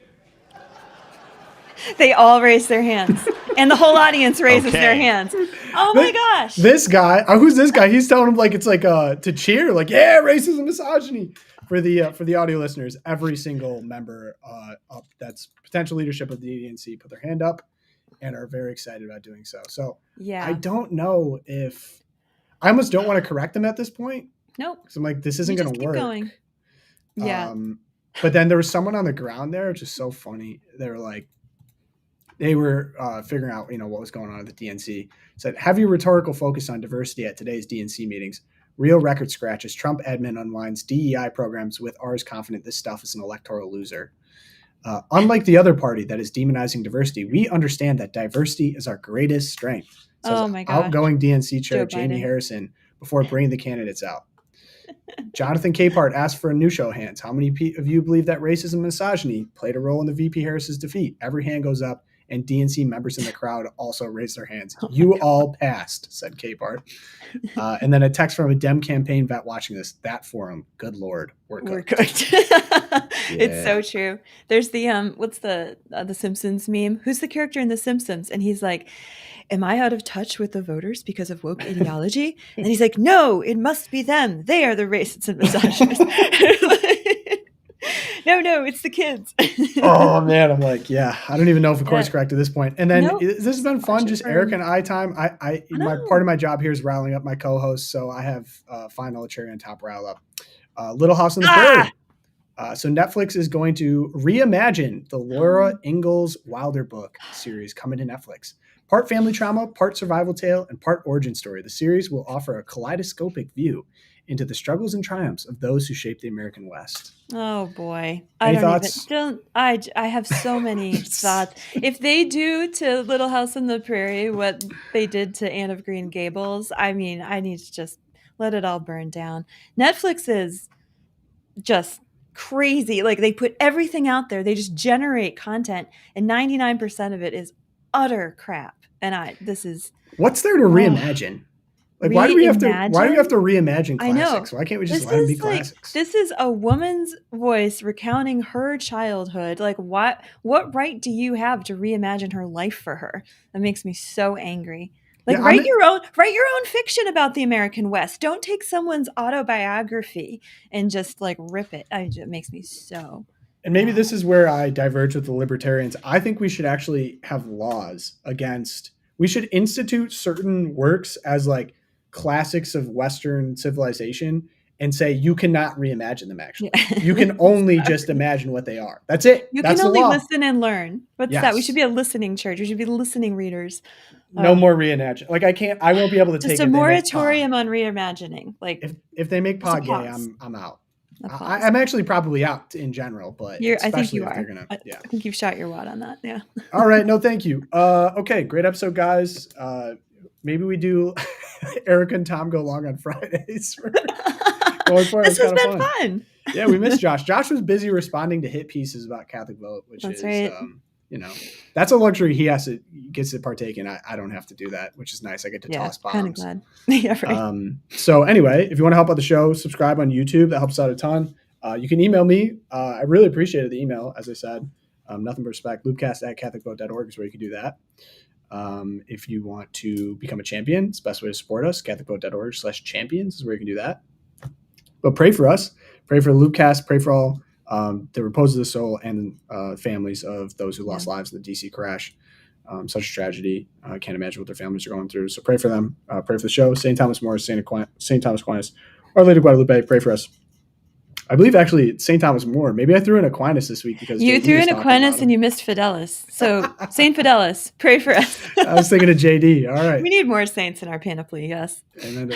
S2: They all raise their hands, and the whole audience raises their hands. Oh my gosh!
S1: This guy, who's this guy? He's telling him like it's like to cheer, like yeah, racism, misogyny. For the audio listeners, every single member that's potential leadership of the DNC put their hand up and are very excited about doing so. So
S2: yeah,
S1: I don't know if I almost don't want to correct them at this point.
S2: Nope.
S1: So I'm like, this isn't going to work.
S2: Going. Yeah.
S1: But then there was someone on the ground there, which is so funny. They were figuring out, what was going on at the DNC. Said, heavy rhetorical focus on diversity at today's DNC meetings. Real record scratches. Trump admin unwinds DEI programs with ours confident this stuff is an electoral loser. Unlike the other party that is demonizing diversity, we understand that diversity is our greatest strength.
S2: Oh my God.
S1: Outgoing DNC chair
S2: Joe
S1: Jamie
S2: Biden.
S1: Harrison before bringing the candidates out. Jonathan Capehart asked for a new show of hands. How many of you believe that racism and misogyny played a role in the VP Harris's defeat? Every hand goes up, and DNC members in the crowd also raised their hands. You all passed, said Capehart. And then a text from a Dem campaign vet watching this. That forum, good Lord, we're cooked.
S2: It's so true. There's the what's the Simpsons meme? Who's the character in The Simpsons? And he's like, am I out of touch with the voters because of woke ideology? And he's like, no, it must be them. They are the racists and misogynists. No, it's the kids.
S1: Oh man, I'm like, yeah, I don't even know if the course correct at this point. And then this has been fun, just Eric and I time. I part of my job here is riling up my co-hosts, so I have final cherry on top rile up. Little House on the Prairie. So Netflix is going to reimagine the Laura Ingalls Wilder book series coming to Netflix. Part family trauma, part survival tale, and part origin story. The series will offer a kaleidoscopic view into the struggles and triumphs of those who shaped the American West.
S2: Oh boy.
S1: Any thoughts?
S2: I have so many thoughts. If they do to Little House on the Prairie what they did to Anne of Green Gables, I mean, I need to just let it all burn down. Netflix is just crazy. Like they put everything out there. They just generate content and 99% of it is utter crap. And
S1: what's there to reimagine? Like why do we have to reimagine classics? Why can't we just let them be classics?
S2: This is a woman's voice recounting her childhood. Like what right do you have to reimagine her life for her? That makes me so angry. Like write your own fiction about the American West. Don't take someone's autobiography and just like rip it. It makes me so.
S1: And maybe this is where I diverge with the libertarians. I think we should actually have laws against. We should institute certain works as like classics of Western civilization and say you cannot reimagine them. Actually, you can only just imagine what they are. That's it.
S2: That's can only listen and learn. What's that? We should be a listening church. We should be listening readers.
S1: No more reimagine. Like I won't be able to take
S2: just a moratorium on reimagining. Like
S1: if they make Pod gay, I'm out. I'm actually probably out in general, but
S2: I think you are. I think you've shot your wad on that. Yeah.
S1: All right. No, thank you. Okay. Great episode, guys. Maybe we do Eric and Tom go long on Fridays.
S2: This has been fun.
S1: Yeah, we missed Josh. Josh was busy responding to hit pieces about Catholic vote, which is
S2: right.
S1: That's a luxury he gets to partake in. I don't have to do that, which is nice. I get to toss bombs.
S2: Kind of glad. Yeah, right.
S1: So anyway, if you want to help out the show, subscribe on YouTube. That helps out a ton. You can email me. I really appreciated the email, as I said. Nothing but respect. LOOPcast@catholicvote.org is where you can do that. If you want to become a champion, it's the best way to support us. catholicvote.org/champions is where you can do that. But pray for us. Pray for Loopcast. Pray for all the repose of the soul and families of those who lost lives in the DC crash. Such a tragedy. I can't imagine what their families are going through. So pray for them. Pray for the show. St. Thomas More, St. Thomas Aquinas, Our Lady of Guadalupe. Pray for us. I believe actually St. Thomas More. Maybe I threw in Aquinas this week because
S2: you threw in Aquinas and you missed Fidelis. So St. Fidelis, pray for us.
S1: I was thinking of JD. All right.
S2: We need more saints in our panoply. Yes.
S1: Amen.